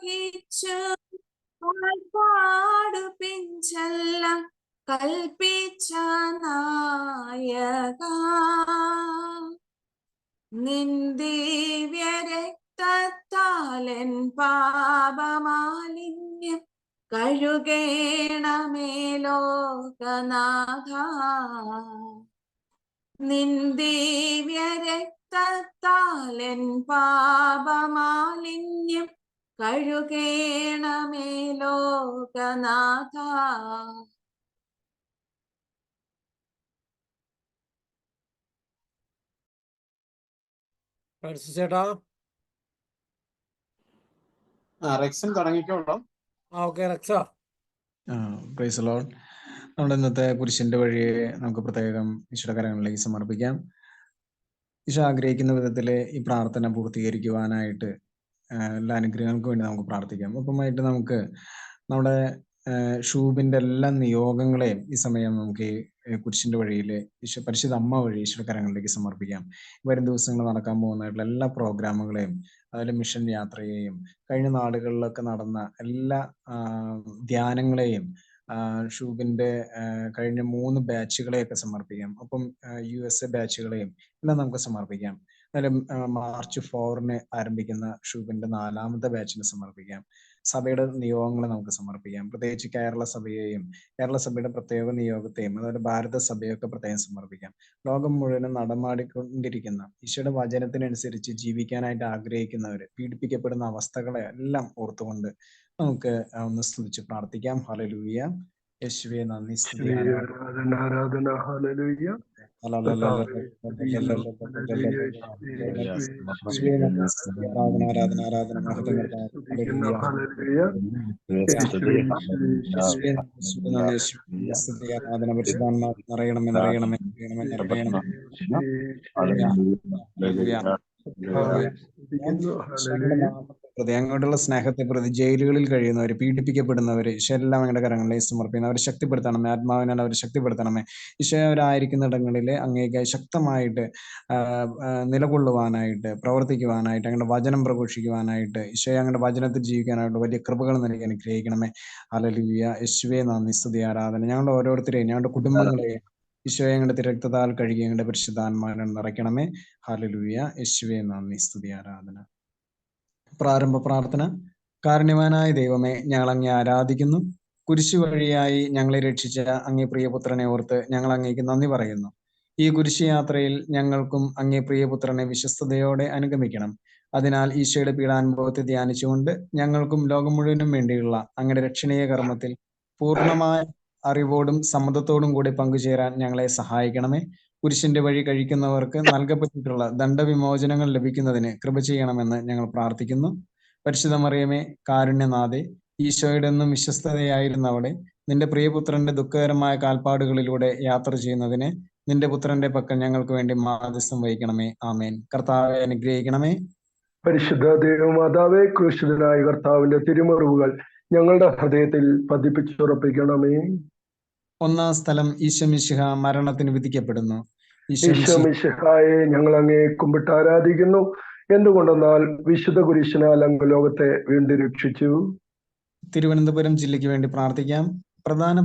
വഹിച്ചു പാടുപിഞ്ചെല്ലാം കൽപ്പിച്ച നായക നിന്ദിവ്യ രക്തത്താലൻ പാപമാലിന്യം കഴുകേണമേ ലോകനാഥ നിന്ദിവ്യ രക്തത്താലൻ പാപമാലിന്യം കഴുകേണമേ ലോകനാഥ. ചേട്ടാ റെക്സൻ തുടങ്ങിക്കോളൂ. ഓക്കെ റെക്സാ. Praise Lord. നമ്മുടെ ഇന്നത്തെ കുരിശിന്റെ വഴിയെ നമുക്ക് പ്രത്യേകം ഈശോയുടെ കരങ്ങളിലേക്ക് സമർപ്പിക്കാം. ഈശോ ആഗ്രഹിക്കുന്ന വിധത്തില് ഈ പ്രാർത്ഥന പൂർത്തീകരിക്കുവാനായിട്ട് എല്ലാ അനുഗ്രഹങ്ങൾക്ക് വേണ്ടി നമുക്ക് പ്രാർത്ഥിക്കാം. ഒപ്പമായിട്ട് നമുക്ക് നമ്മുടെ ഷൂബിന്റെ എല്ലാ നിയോഗങ്ങളെയും ഈ സമയം നമുക്ക് ഈ കുരിശിന്റെ വഴിയില് പരിശുദ്ധ അമ്മ വഴി ഈശോയുടെ കരങ്ങളിലേക്ക് സമർപ്പിക്കാം. വരും ദിവസങ്ങൾ നടക്കാൻ പോകുന്നതായിട്ടുള്ള എല്ലാ പ്രോഗ്രാമുകളെയും അതുപോലെ മിഷൻ യാത്രയെയും കഴിഞ്ഞ നാടുകളിലൊക്കെ നടന്ന എല്ലാ ധ്യാനങ്ങളെയും ഷൂബിന്റെ കഴിഞ്ഞ 3 ബാച്ചുകളെയൊക്കെ സമർപ്പിക്കാം. ഒപ്പം USA ബാച്ചുകളെയും എല്ലാം നമുക്ക് സമർപ്പിക്കാം. എന്നാലും മാർച്ച് 4 ആരംഭിക്കുന്ന ഷൂബിന്റെ 4ാമത്തെ ബാച്ചിന് സമർപ്പിക്കാം. സഭയുടെ നിയോഗങ്ങളെ നമുക്ക് സമർപ്പിക്കാം. പ്രത്യേകിച്ച് കേരള സഭയെയും കേരള സഭയുടെ പ്രത്യേക നിയോഗത്തെയും അതുപോലെ ഭാരത സഭയൊക്കെ പ്രത്യേകം സമർപ്പിക്കാം. ലോകം മുഴുവനും നടമാടിക്കൊണ്ടിരിക്കുന്ന ഈശോയുടെ വചനത്തിനനുസരിച്ച് ജീവിക്കാനായിട്ട് ആഗ്രഹിക്കുന്നവര് പീഡിപ്പിക്കപ്പെടുന്ന അവസ്ഥകളെ എല്ലാം ഓർത്തുകൊണ്ട് നമുക്ക് ഒന്ന് സ്തുതിച്ച് പ്രാർത്ഥിക്കാം. ഹല്ലേലൂയ. യേശുവേ നന്ദി, സ്തുതി, ആരാധന. ഹല്ലേലൂയ. ആരാധന, ആരാധന, മഹത്വം നിറയണമേ, നിറയണമേ, നിറയണമേ. അങ്ങോട്ടുള്ള സ്നേഹത്തെ പ്രതി ജയിലുകളിൽ കഴിയുന്നവര്, പീഡിപ്പിക്കപ്പെടുന്നവര്, ഈശോ എല്ലാം അങ്ങയുടെ കരങ്ങളിലേക്ക് സമർപ്പിക്കുന്നു. അവരെ ശക്തിപ്പെടുത്തണമേ, ആത്മാവിനാൽ അവരെ ശക്തിപ്പെടുത്തണമേ. ഈശോ അവരായിരിക്കുന്ന ഇടങ്ങളില് അങ്ങേക്ക് ശക്തമായിട്ട് നിലകൊള്ളുവാനായിട്ട്, പ്രവർത്തിക്കുവാനായിട്ട്, അങ്ങയുടെ വചനം പ്രഘോഷിക്കുവാനായിട്ട്, ഈശോ അങ്ങയുടെ വചനത്തിൽ ജീവിക്കാനായിട്ട് വലിയ കൃപകൾ നൽകി അനുഗ്രഹിക്കണമേ. ഹല്ലേലൂയ. യേശുവേ നന്ദി, സ്തുതി, ആരാധന. ഞങ്ങളുടെ ഓരോരുത്തരെയും ഞങ്ങളുടെ കുടുംബങ്ങളെയും ഈശോയെ അങ്ങയുടെ തിരക്തത്താൽ കഴുകി അങ്ങയുടെ പരിശുദ്ധാത്മാവിനെ നിറയ്ക്കണമേ. ഹല്ലേലൂയ. യേശുവേ നന്ദി, സ്തുതി, ആരാധന. പ്രാരംഭ പ്രാർത്ഥന. കാരുണ്യവാനായ ദൈവമേ, ഞങ്ങൾ അങ്ങേ ആരാധിക്കുന്നു. കുരിശു വഴിയായി ഞങ്ങളെ രക്ഷിച്ച അങ്ങേ പ്രിയപുത്രനെ ഓർത്ത് ഞങ്ങൾ അങ്ങേക്ക് നന്ദി പറയുന്നു. ഈ കുരിശു യാത്രയിൽ ഞങ്ങൾക്കും അങ്ങേ പ്രിയപുത്രനെ വിശ്വസ്തയോടെ അനുഗമിക്കണം. അതിനാൽ ഈശോയുടെ പീഡാനുഭവത്തെ ധ്യാനിച്ചുകൊണ്ട് ഞങ്ങൾക്കും ലോകം മുഴുവനും വേണ്ടിയുള്ള അങ്ങയുടെ രക്ഷണീയ കർമ്മത്തിൽ പൂർണ്ണമായ അറിവോടും സമ്മതത്തോടും കൂടി പങ്കുചേരാൻ ഞങ്ങളെ സഹായിക്കണമേ. കുരിശിന്റെ വഴി കഴിക്കുന്നവർക്ക് നൽകപ്പെട്ടിട്ടുള്ള ദണ്ഡവിമോചനങ്ങൾ ലഭിക്കുന്നതിന് കൃപ ചെയ്യണമെന്ന് ഞങ്ങൾ പ്രാർത്ഥിക്കുന്നു. പരിശുദ്ധ മറിയമേ, കാരുണ്യനാഥേ, ഈശോയുടെ എന്നും വിശ്വസ്തതയായിരുന്നവളെ, നിന്റെ പ്രിയപുത്രന്റെ ദുഃഖകരമായ കാൽപ്പാടുകളിലൂടെ യാത്ര ചെയ്യുന്നതിന് നിന്റെ പുത്രന്റെ പക്കൽ ഞങ്ങൾക്ക് വേണ്ടി മാധ്യസ്ഥം വഹിക്കണമേ. ആമേൻ. കർത്താവെ അനുഗ്രഹിക്കണമേ. പരിശുദ്ധ ദൈവമാതാവേ, ക്രൂശിതനായ കർത്താവിന്റെ തിരുമുറിവുകൾ ഞങ്ങളുടെ ഹൃദയത്തിൽ പതിപ്പിച്ചുറപ്പിക്കണമേ. 1-ാം സ്ഥലം. ഈശോ മിശിഹ മരണത്തിന് വിധിക്കപ്പെടുന്നു. ഈശോ മിശിഹായെ ഞങ്ങൾ അങ്ങേ കുമ്പിട്ട് ആരാധിക്കുന്നു. എന്തുകൊണ്ടെന്നാൽ വിശുദ്ധ കുരിശിനാൽ അങ്ങ് ലോകത്തെ വീണ്ടും രക്ഷിച്ചു. തിരുവനന്തപുരം ജില്ലയ്ക്ക് വേണ്ടി പ്രാർത്ഥിക്കാം. പ്രധാന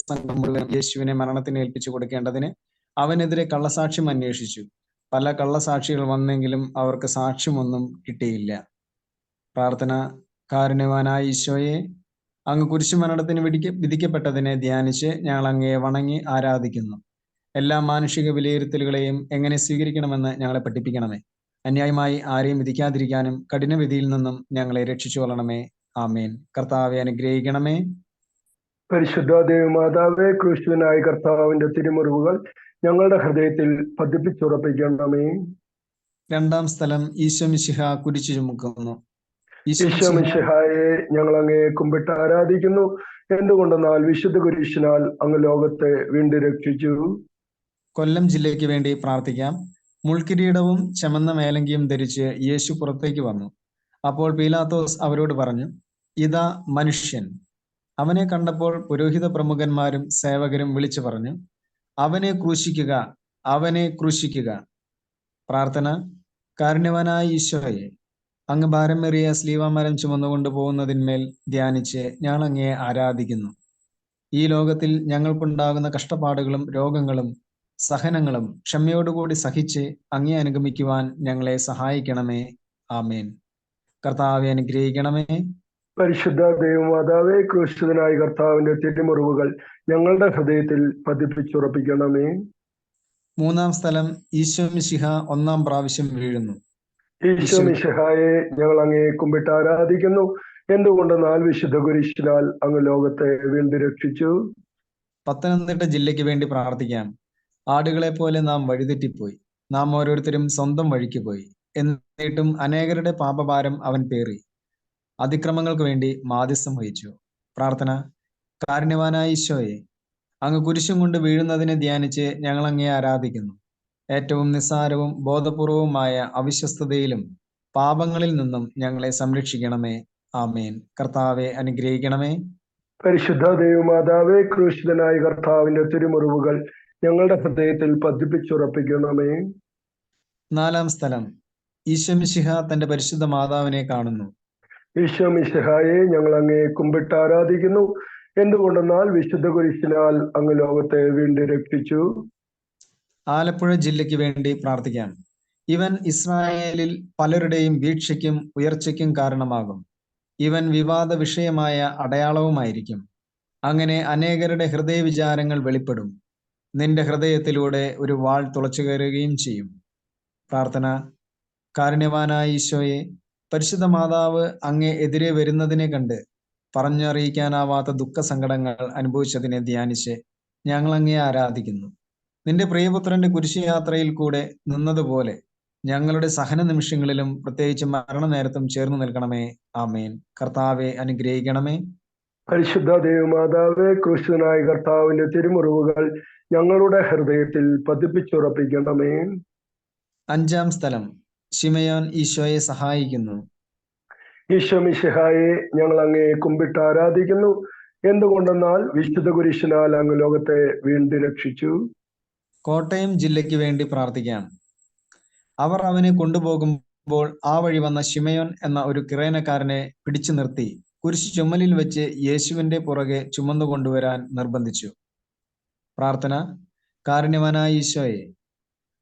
സംഘം മുഴുവൻ യേശുവിനെ മരണത്തിന് ഏൽപ്പിച്ചു കൊടുക്കേണ്ടതിന് അവനെതിരെ കള്ളസാക്ഷ്യം അന്വേഷിച്ചു. പല കള്ളസാക്ഷികൾ വന്നെങ്കിലും അവർക്ക് സാക്ഷ്യമൊന്നും കിട്ടിയില്ല. പ്രാർത്ഥന. കാരുണ്യവാനായ ഈശോയെ, അങ്ങ് കുരിശുമരണത്തിന് വിധിക്കപ്പെട്ടതിനെ ധ്യാനിച്ച് ഞങ്ങൾ അങ്ങയെ വണങ്ങി ആരാധിക്കുന്നു. എല്ലാ മാനുഷിക വിലയിരുത്തലുകളെയും എങ്ങനെ സ്വീകരിക്കണമെന്ന് ഞങ്ങളെ പഠിപ്പിക്കണമേ. അന്യായമായി ആരെയും വിധിക്കാതിരിക്കാനും കഠിന വിധിയിൽ നിന്നും ഞങ്ങളെ രക്ഷിച്ചു കൊള്ളണമേ. ആമേൻ. കർത്താവെ അനുഗ്രഹിക്കണമേ. പരിശുദ്ധ ദേവമാതാവേ, ക്രൂശിതനായ കർത്താവിന്റെ തിരുമുറിവുകൾ ഞങ്ങളുടെ ഹൃദയത്തിൽ പതിപ്പിച്ചുറപ്പിക്കണമേ. 2-ാം സ്ഥലം. ഈശോ മിശിഹ കുരിശു ചുമക്കുന്നു. ഈശോ മിശിഹായെ ഞങ്ങൾ അങ്ങയെ കുമ്പിട്ട് ആരാധിക്കുന്നു. എന്തുകൊണ്ടെന്നാൽ വിശുദ്ധ കുരിശിനാൽ അങ്ങ് ലോകത്തെ വീണ്ടും രക്ഷിച്ചു. കൊല്ലം ജില്ലയ്ക്ക് വേണ്ടി പ്രാർത്ഥിക്കാം. മുൾക്കിരീടവും ചമന്ന മേലങ്കിയും ധരിച്ച് യേശു പുറത്തേക്ക് വന്നു. അപ്പോൾ പീലാത്തോസ് അവരോട് പറഞ്ഞു, ഇതാ മനുഷ്യൻ. അവനെ കണ്ടപ്പോൾ പുരോഹിത പ്രമുഖന്മാരും സേവകരും വിളിച്ചു പറഞ്ഞു, അവനെ ക്രൂശിക്കുക, അവനെ ക്രൂശിക്കുക. പ്രാർത്ഥന. കാരുണ്യവാനായ ഈശോയെ, അങ്ങ് ഭാരമേറിയ സ്ലീവാമരം ചുമന്നുകൊണ്ട് പോകുന്നതിന്മേൽ ധ്യാനിച്ച് ഞങ്ങൾ അങ്ങയെ ആരാധിക്കുന്നു. ഈ ലോകത്തിൽ ഞങ്ങൾക്കുണ്ടാകുന്ന കഷ്ടപ്പാടുകളും രോഗങ്ങളും സഹനങ്ങളും ക്ഷമയോടുകൂടി സഹിച്ച് അങ്ങേ അനുഗമിക്കുവാൻ ഞങ്ങളെ സഹായിക്കണമേ. ആമേൻ. കർത്താവെ അനുഗ്രഹിക്കണമേ. പരിശുദ്ധ ദൈവമാതാവേ, ക്രൂശിതനായ കർത്താവിന്റെ തിരുമുറിവുകൾ ഞങ്ങളുടെ ഹൃദയത്തിൽ പതിപ്പിച്ചുറപ്പിക്കണമേ. മൂന്നാം സ്ഥലം ഈശോ മിശിഹ ഒന്നാം പ്രാവശ്യം വീഴുന്നു. ഈശോ മിശിഹായെ ഞങ്ങൾ അങ്ങയെ കുമ്പിട്ട് ആരാധിക്കുന്നു. എന്തുകൊണ്ടെന്നാൽ വിശുദ്ധ കുരിശിനാൽ അങ്ങ് ലോകത്തെ വീണ്ടും രക്ഷിച്ചു. പത്തനംതിട്ട ജില്ലയ്ക്ക് വേണ്ടി പ്രാർത്ഥിക്കാം. ആടുകളെ പോലെ നാം വഴിതെറ്റിപ്പോയി. നാം ഓരോരുത്തരും സ്വന്തം വഴിക്ക് പോയി. എന്നിട്ടും അനേകരുടെ പാപഭാരം അവൻ പേറി. അതിക്രമങ്ങൾക്ക് വേണ്ടി മാധ്യസ്ഥം വഹിച്ചു. പ്രാർത്ഥന. കാരുണ്യവാനായ ഈശോയെ, അങ്ങ് കുരിശും കൊണ്ട് വീഴുന്നതിനെ ധ്യാനിച്ച് ഞങ്ങൾ അങ്ങയെ ആരാധിക്കുന്നു. ഏറ്റവും നിസ്സാരവും ബോധപൂർവവുമായ അവിശ്വസ്തതയിലും പാപങ്ങളിൽ നിന്നും ഞങ്ങളെ സംരക്ഷിക്കണമേ. ആമേൻ. കർത്താവെ അനുഗ്രഹിക്കണമേ. പരിശുദ്ധ ദൈവമാതാവേ, ക്രൂശിതനായ കർത്താവിന്റെ തിരുമുറിവുകൾ ഞങ്ങളുടെ ഹൃദയത്തിൽ പതിപ്പിച്ചുറപ്പിക്കണമേ. നാലാം സ്ഥലം ഈശോ മിശിഹ തന്റെ പരിശുദ്ധ മാതാവിനെ കാണുന്നു. ഈശോ മിശിഹായെ ഞങ്ങൾ അങ്ങയെ കുമ്പിട്ട് ആരാധിക്കുന്നു. എന്തുകൊണ്ടെന്നാൽ വിശുദ്ധ കുരിശിനാൽ അങ്ങ് ലോകത്തെ വീണ്ടും രക്ഷിച്ചു. ആലപ്പുഴ ജില്ലയ്ക്ക് വേണ്ടി പ്രാർത്ഥിക്കാം. ഇവൻ ഇസ്രായേലിൽ പലരുടെയും വീഴ്ചയ്ക്കും ഉയർച്ചയ്ക്കും കാരണമാകും. ഇവൻ വിവാദ വിഷയമായ അടയാളവുമായിരിക്കും. അങ്ങനെ അനേകരുടെ ഹൃദയവിചാരങ്ങൾ വെളിപ്പെടും. നിന്റെ ഹൃദയത്തിലൂടെ ഒരു വാൾ തുളച്ചു കയറുകയും ചെയ്യും. പ്രാർത്ഥന. കാരുണ്യവാനായ ഈശോയെ, പരിശുദ്ധ മാതാവ് അങ്ങേ എതിരെ വരുന്നതിനെ കണ്ട് പറഞ്ഞറിയിക്കാനാവാത്ത ദുഃഖസങ്കടങ്ങൾ അനുഭവിച്ചതിനെ ധ്യാനിച്ച് ഞങ്ങൾ അങ്ങയെ ആരാധിക്കുന്നു. നിന്റെ പ്രിയപുത്രന്റെ കുരിശുയാത്രയിൽ കൂടെ നിന്നതുപോലെ ഞങ്ങളുടെ സഹന നിമിഷങ്ങളിലും പ്രത്യേകിച്ച് മരണനേരത്തും ചേർന്ന് നിൽക്കണമേ. ആമേൻ. കർത്താവെ അനുഗ്രഹിക്കണമേ. പരിശുദ്ധ ദൈവമാതാവേ, ക്രൂശിതനായ കർത്താവിന്റെ തിരുമുറിവുകൾ ഞങ്ങളുടെ ഹൃദയത്തിൽ പതിപ്പിച്ചുറപ്പിക്കണമേ. അഞ്ചാം സ്ഥലം ശിമയോൻ ഈശോയെ സഹായിക്കുന്നു. ഈശോ മിശിഹായെ ഞങ്ങൾ അങ്ങയെ കുമ്പിട്ട് ആരാധിക്കുന്നു. എന്തുകൊണ്ടെന്നാൽ വിശുദ്ധ കുരിശിനാൽ അങ്ങ് ലോകത്തെ വീണ്ടും രക്ഷിച്ചു. കോട്ടയം ജില്ലയ്ക്ക് വേണ്ടി പ്രാർത്ഥിക്കാം. അവർ അവനെ കൊണ്ടുപോകുമ്പോൾ ആ വഴി വന്ന ശിമയോൻ എന്ന ഒരു കിറേനക്കാരനെ പിടിച്ചു നിർത്തി കുരിശ് ചുമലിൽ വെച്ച് യേശുവിന്റെ പുറകെ ചുമന്നു കൊണ്ടുവരാൻ നിർബന്ധിച്ചു. പ്രാർത്ഥന. കാരുണ്യവാനായ ഈശോയെ,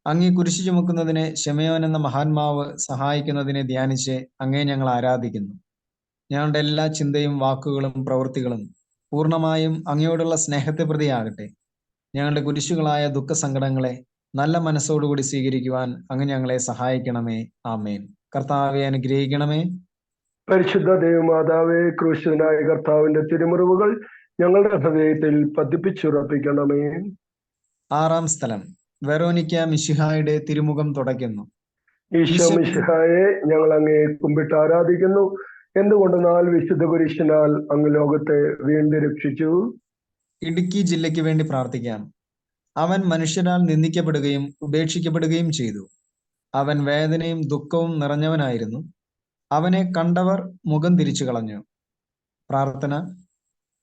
അങ്ങേ കുരിശ് ചുമക്കുന്നതിനെ ശിമയോൻ എന്ന മഹാത്മാവ് സഹായിക്കുന്നതിനെ ധ്യാനിച്ച് അങ്ങേ ഞങ്ങൾ ആരാധിക്കുന്നു. ഞങ്ങളുടെ എല്ലാ ചിന്തയും വാക്കുകളും പ്രവൃത്തികളും പൂർണ്ണമായും അങ്ങയോടുള്ള സ്നേഹത്തെ പ്രതിയാകട്ടെ. ഞങ്ങളുടെ കുരിശുകളായ ദുഃഖസങ്കടങ്ങളെ നല്ല മനസ്സോടുകൂടി സ്വീകരിക്കുവാൻ അങ്ങ് ഞങ്ങളെ സഹായിക്കണമേ. ആമേൻ. കർത്താവെ അനുഗ്രഹിക്കണമേ. പരിശുദ്ധ ദൈവമാതാവേ, ക്രൂശിതനായ കർത്താവിന്റെ തിരുമുറിവുകൾ ഞങ്ങളുടെ ഹൃദയത്തിൽ പതിപ്പിച്ചുറപ്പിക്കണമേ. ആറാം സ്ഥലം വെറോനിക്ക മിശിഹായുടെ തിരുമുഖം തുടയ്ക്കുന്നു. ഈശോ മിശിഹായെ ഞങ്ങൾ അങ്ങയെ കുമ്പിട്ട് ആരാധിക്കുന്നു. എന്തുകൊണ്ടെന്നാൽ വിശുദ്ധ കുരിശിനാൽ അങ്ങ് ലോകത്തെ വീണ്ടും രക്ഷിച്ചു. ഇടുക്കി ജില്ലയ്ക്ക് വേണ്ടി പ്രാർത്ഥിക്കാം. അവൻ മനുഷ്യരാൽ നിന്ദിക്കപ്പെടുകയും ഉപേക്ഷിക്കപ്പെടുകയും ചെയ്തു. അവൻ വേദനയും ദുഃഖവും നിറഞ്ഞവനായിരുന്നു. അവനെ കണ്ടവർ മുഖം തിരിച്ചു കളഞ്ഞു. പ്രാർത്ഥന.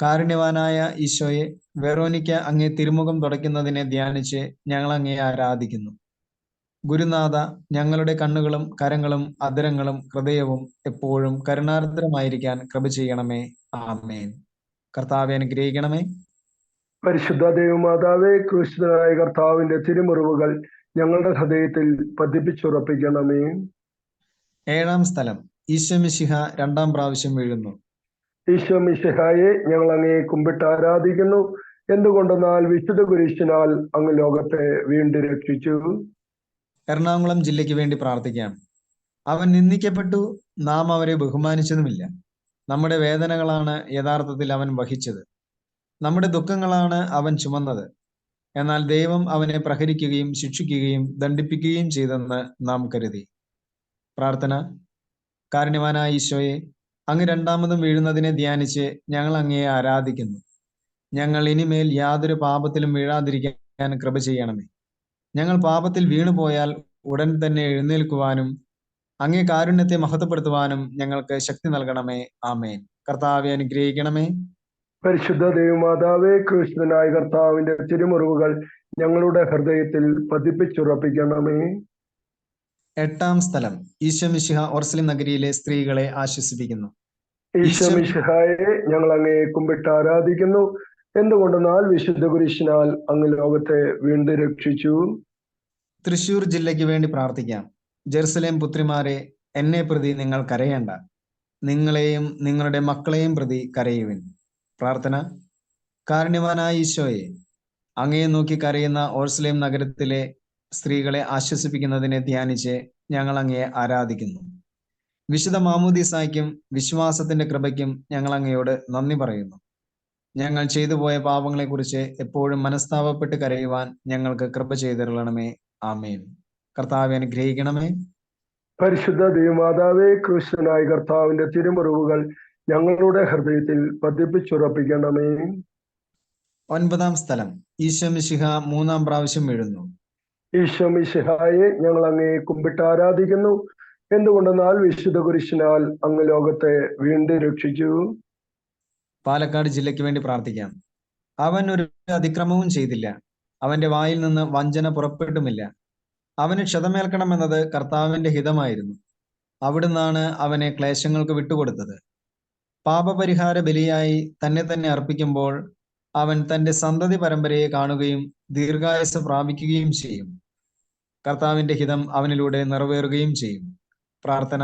കാരുണ്യവാനായ ഈശോയെ, വെറോനിക്ക അങ്ങേ തിരുമുഖം തുടയ്ക്കുന്നതിനെ ധ്യാനിച്ച് ഞങ്ങൾ അങ്ങയെ ആരാധിക്കുന്നു. ഗുരുനാഥ, ഞങ്ങളുടെ കണ്ണുകളും കരങ്ങളും അധരങ്ങളും ഹൃദയവും എപ്പോഴും കരുണാർദ്രമായിരിക്കാൻ കൃപ ചെയ്യണമേ. ആമേൻ. കർത്താവെ അനുഗ്രഹിക്കണമേ. പരിശുദ്ധ ദൈവമാതാവേ, ക്രൂശിതനായ കർത്താവിന്റെ തിരുമുറിവുകൾ ഞങ്ങളുടെ ഹൃദയത്തിൽ പതിപ്പിച്ചുറപ്പിക്കണമേ. ഏഴാം സ്ഥലം ഈശോ മിശിഹ രണ്ടാം പ്രാവശ്യം വീഴുന്നു. ഈശോ മിശിഹായെ ഞങ്ങൾ അങ്ങയെ കുമ്പിട്ട് ആരാധിക്കുന്നു. എന്തുകൊണ്ടെന്നാൽ വിശുദ്ധ കുരിശിനാൽ അങ്ങ് ലോകത്തെ വീണ്ടും രക്ഷിച്ചു. എറണാകുളം ജില്ലയ്ക്ക് വേണ്ടി പ്രാർത്ഥിക്കാം. അവൻ നിന്ദിക്കപ്പെട്ടു, നാം അവരെ ബഹുമാനിച്ചതുമില്ല. നമ്മുടെ വേദനകളാണ് യഥാർത്ഥത്തിൽ അവൻ വഹിച്ചത്. നമ്മുടെ ദുഃഖങ്ങളാണ് അവൻ ചുമന്നത്. എന്നാൽ ദൈവം അവനെ പ്രഹരിക്കുകയും ശിക്ഷിക്കുകയും ദണ്ഡിപ്പിക്കുകയും ചെയ്തെന്ന് നാം കരുതി. പ്രാർത്ഥന. കാരുണ്യവാനായ ഈശോയെ, അങ്ങ് രണ്ടാമതും വീഴുന്നതിനെ ധ്യാനിച്ച് ഞങ്ങൾ അങ്ങയെ ആരാധിക്കുന്നു. ഞങ്ങൾ ഇനിമേൽ യാതൊരു പാപത്തിലും വീഴാതിരിക്കാൻ കൃപ ചെയ്യണമേ. ഞങ്ങൾ പാപത്തിൽ വീണുപോയാൽ ഉടൻ തന്നെ എഴുന്നേൽക്കുവാനും അങ്ങേ കാരുണ്യത്തെ മഹത്വപ്പെടുത്തുവാനും ഞങ്ങൾക്ക് ശക്തി നൽകണമേ. ആമേൻ. കർത്താവെ അനുഗ്രഹിക്കണമേ. പരിശുദ്ധ ദൈവമാതാവേ, ക്രൂശിതനായ കർത്താവിന്റെ തിരുമുറിവുകൾ ഞങ്ങളുടെ ഹൃദയത്തിൽ പതിപ്പിച്ചുറപ്പിക്കണമേ. 8-ാം സ്ഥലം ഈശോ മിശിഹ ഓർസലിം നഗരിയിലെ സ്ത്രീകളെ ആശ്വസിപ്പിക്കുന്നു. ഈശോ മിശിഹായെ ഞങ്ങൾ അങ്ങയെ കുമ്പിട്ട് ആരാധിക്കുന്നു. എന്തുകൊണ്ടെന്നാൽ വിശുദ്ധ കുരിശിനാൽ അങ്ങ് ലോകത്തെ വീണ്ടും രക്ഷിച്ചു. തൃശൂർ ജില്ലയ്ക്ക് വേണ്ടി പ്രാർത്ഥിക്കാം. ജെറുസലേം പുത്രിമാരെ, എന്നെ പ്രതി നിങ്ങൾ കരയേണ്ട, നിങ്ങളെയും നിങ്ങളുടെ മക്കളെയും പ്രതി കരയുവിൻ. പ്രാർത്ഥന. കാരുണ്യവാനായ ഈശോയെ, അങ്ങയെ നോക്കി കരയുന്ന ഓർസലേം നഗരത്തിലെ സ്ത്രീകളെ ആശ്വസിപ്പിക്കുന്നതിനെ ധ്യാനിച്ച് ഞങ്ങൾ അങ്ങയെ ആരാധിക്കുന്നു. വിശുദ്ധ മാമോദീസായ്ക്കും വിശ്വാസത്തിന്റെ കൃപയ്ക്കും ഞങ്ങൾ അങ്ങയോട് നന്ദി പറയുന്നു. ഞങ്ങൾ ചെയ്തു പോയ പാപങ്ങളെക്കുറിച്ച് എപ്പോഴും മനസ്താപപ്പെട്ട് കരയുവാൻ ഞങ്ങൾക്ക് കൃപ ചെയ്തിരളണമേ. ആമേൻ. കർത്താവെ അനുഗ്രഹിക്കണമേ. പരിശുദ്ധ ദൈവമാതാവേ, ക്രിസ്തുനായ കർത്താവിന്റെ തിരുമുറിവുകൾ ഞങ്ങളുടെ ഹൃദയത്തിൽ പതിപ്പിച്ചുറപ്പിക്കണമേ. 9-ാം സ്ഥലം ഈശോ മിശിഹ 3-ാം പ്രാവശ്യം വീഴുന്നു. ഈശോ മിശിഹായെ ഞങ്ങൾ അങ്ങയെ കുമ്പിട്ട് ആരാധിക്കുന്നു. എന്തുകൊണ്ടെന്നാൽ വിശുദ്ധ കുരിശിനാൽ അങ്ങ് ലോകത്തെ വീണ്ടും രക്ഷിച്ചു. പാലക്കാട് ജില്ലയ്ക്ക് വേണ്ടി പ്രാർത്ഥിക്കാം. അവൻ ഒരു അതിക്രമവും ചെയ്തില്ല, അവന്റെ വായിൽ നിന്ന് വഞ്ചന പുറപ്പെട്ടുമില്ല. അവന് ക്ഷതമേൽക്കണമെന്നത് കർത്താവിന്റെ ഹിതമായിരുന്നു. അവിടുന്നാണ് അവനെ ക്ലേശങ്ങൾക്ക് വിട്ടുകൊടുത്തത്. പാപപരിഹാര ബലിയായി തന്നെ തന്നെ അർപ്പിക്കുമ്പോൾ അവൻ തന്റെ സന്തതി പരമ്പരയെ കാണുകയും ദീർഘായുസ് പ്രാപിക്കുകയും ചെയ്യും. കർത്താവിന്റെ ഹിതം അവനിലൂടെ നിറവേറുകയും ചെയ്യും. പ്രാർത്ഥന.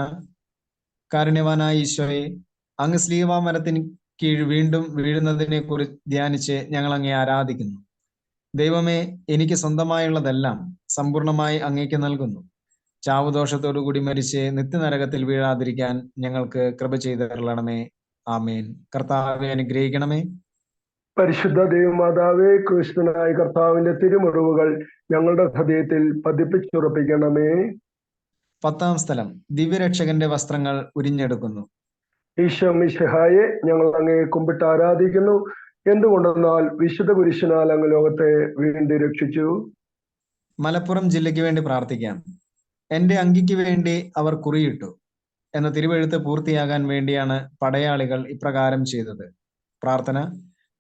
കാരുണ്യവാനായ ഈശോയെ, അങ്ങ് സ്ലീവാ മരത്തിന് കീഴ് വീണ്ടും വീഴുന്നതിനെ കുറിച്ച് ധ്യാനിച്ച് ഞങ്ങൾ അങ്ങയെ ആരാധിക്കുന്നു. ദൈവമേ, എനിക്ക് സ്വന്തമായുള്ളതെല്ലാം സമ്പൂർണമായി അങ്ങേക്ക് നൽകുന്നു. ചാവുദോഷത്തോടുകൂടി മരിച്ച് നിത്യനരകത്തിൽ വീഴാതിരിക്കാൻ ഞങ്ങൾക്ക് കൃപ ചെയ്തരുളണമേ. ആമേൻ. കർത്താവെ അനുഗ്രഹിക്കണമേ. പരിശുദ്ധ ദൈവമാതാവേ, ക്രിസ്തുനായ കർത്താവിന്റെ തിരുമുറിവുകൾ ഞങ്ങളുടെ ഹൃദയത്തിൽ പതിപ്പിച്ചുറപ്പിക്കണമേ. 10-ാം സ്ഥലം ദിവ്യരക്ഷകന്റെ വസ്ത്രങ്ങൾ ഉരിഞ്ഞെടുക്കുന്നു. ഈശോ മിശിഹായെ ഞങ്ങൾ അങ്ങയെ കുമ്പിട്ട് ആരാധിക്കുന്നു. എന്തുകൊണ്ടെന്നാൽ വിശുദ്ധ കുരിശിനാൽ അങ്ങ് ലോകത്തെ വീണ്ടും രക്ഷിച്ചു. മലപ്പുറം ജില്ലയ്ക്ക് വേണ്ടി പ്രാർത്ഥിക്കാം. എന്റെ അങ്കിക്ക് വേണ്ടി അവർ കുറിയിട്ടു എന്ന തിരുവെഴുത്ത് പൂർത്തിയാകാൻ വേണ്ടിയാണ് പടയാളികൾ ഇപ്രകാരം ചെയ്തത്. പ്രാർത്ഥന.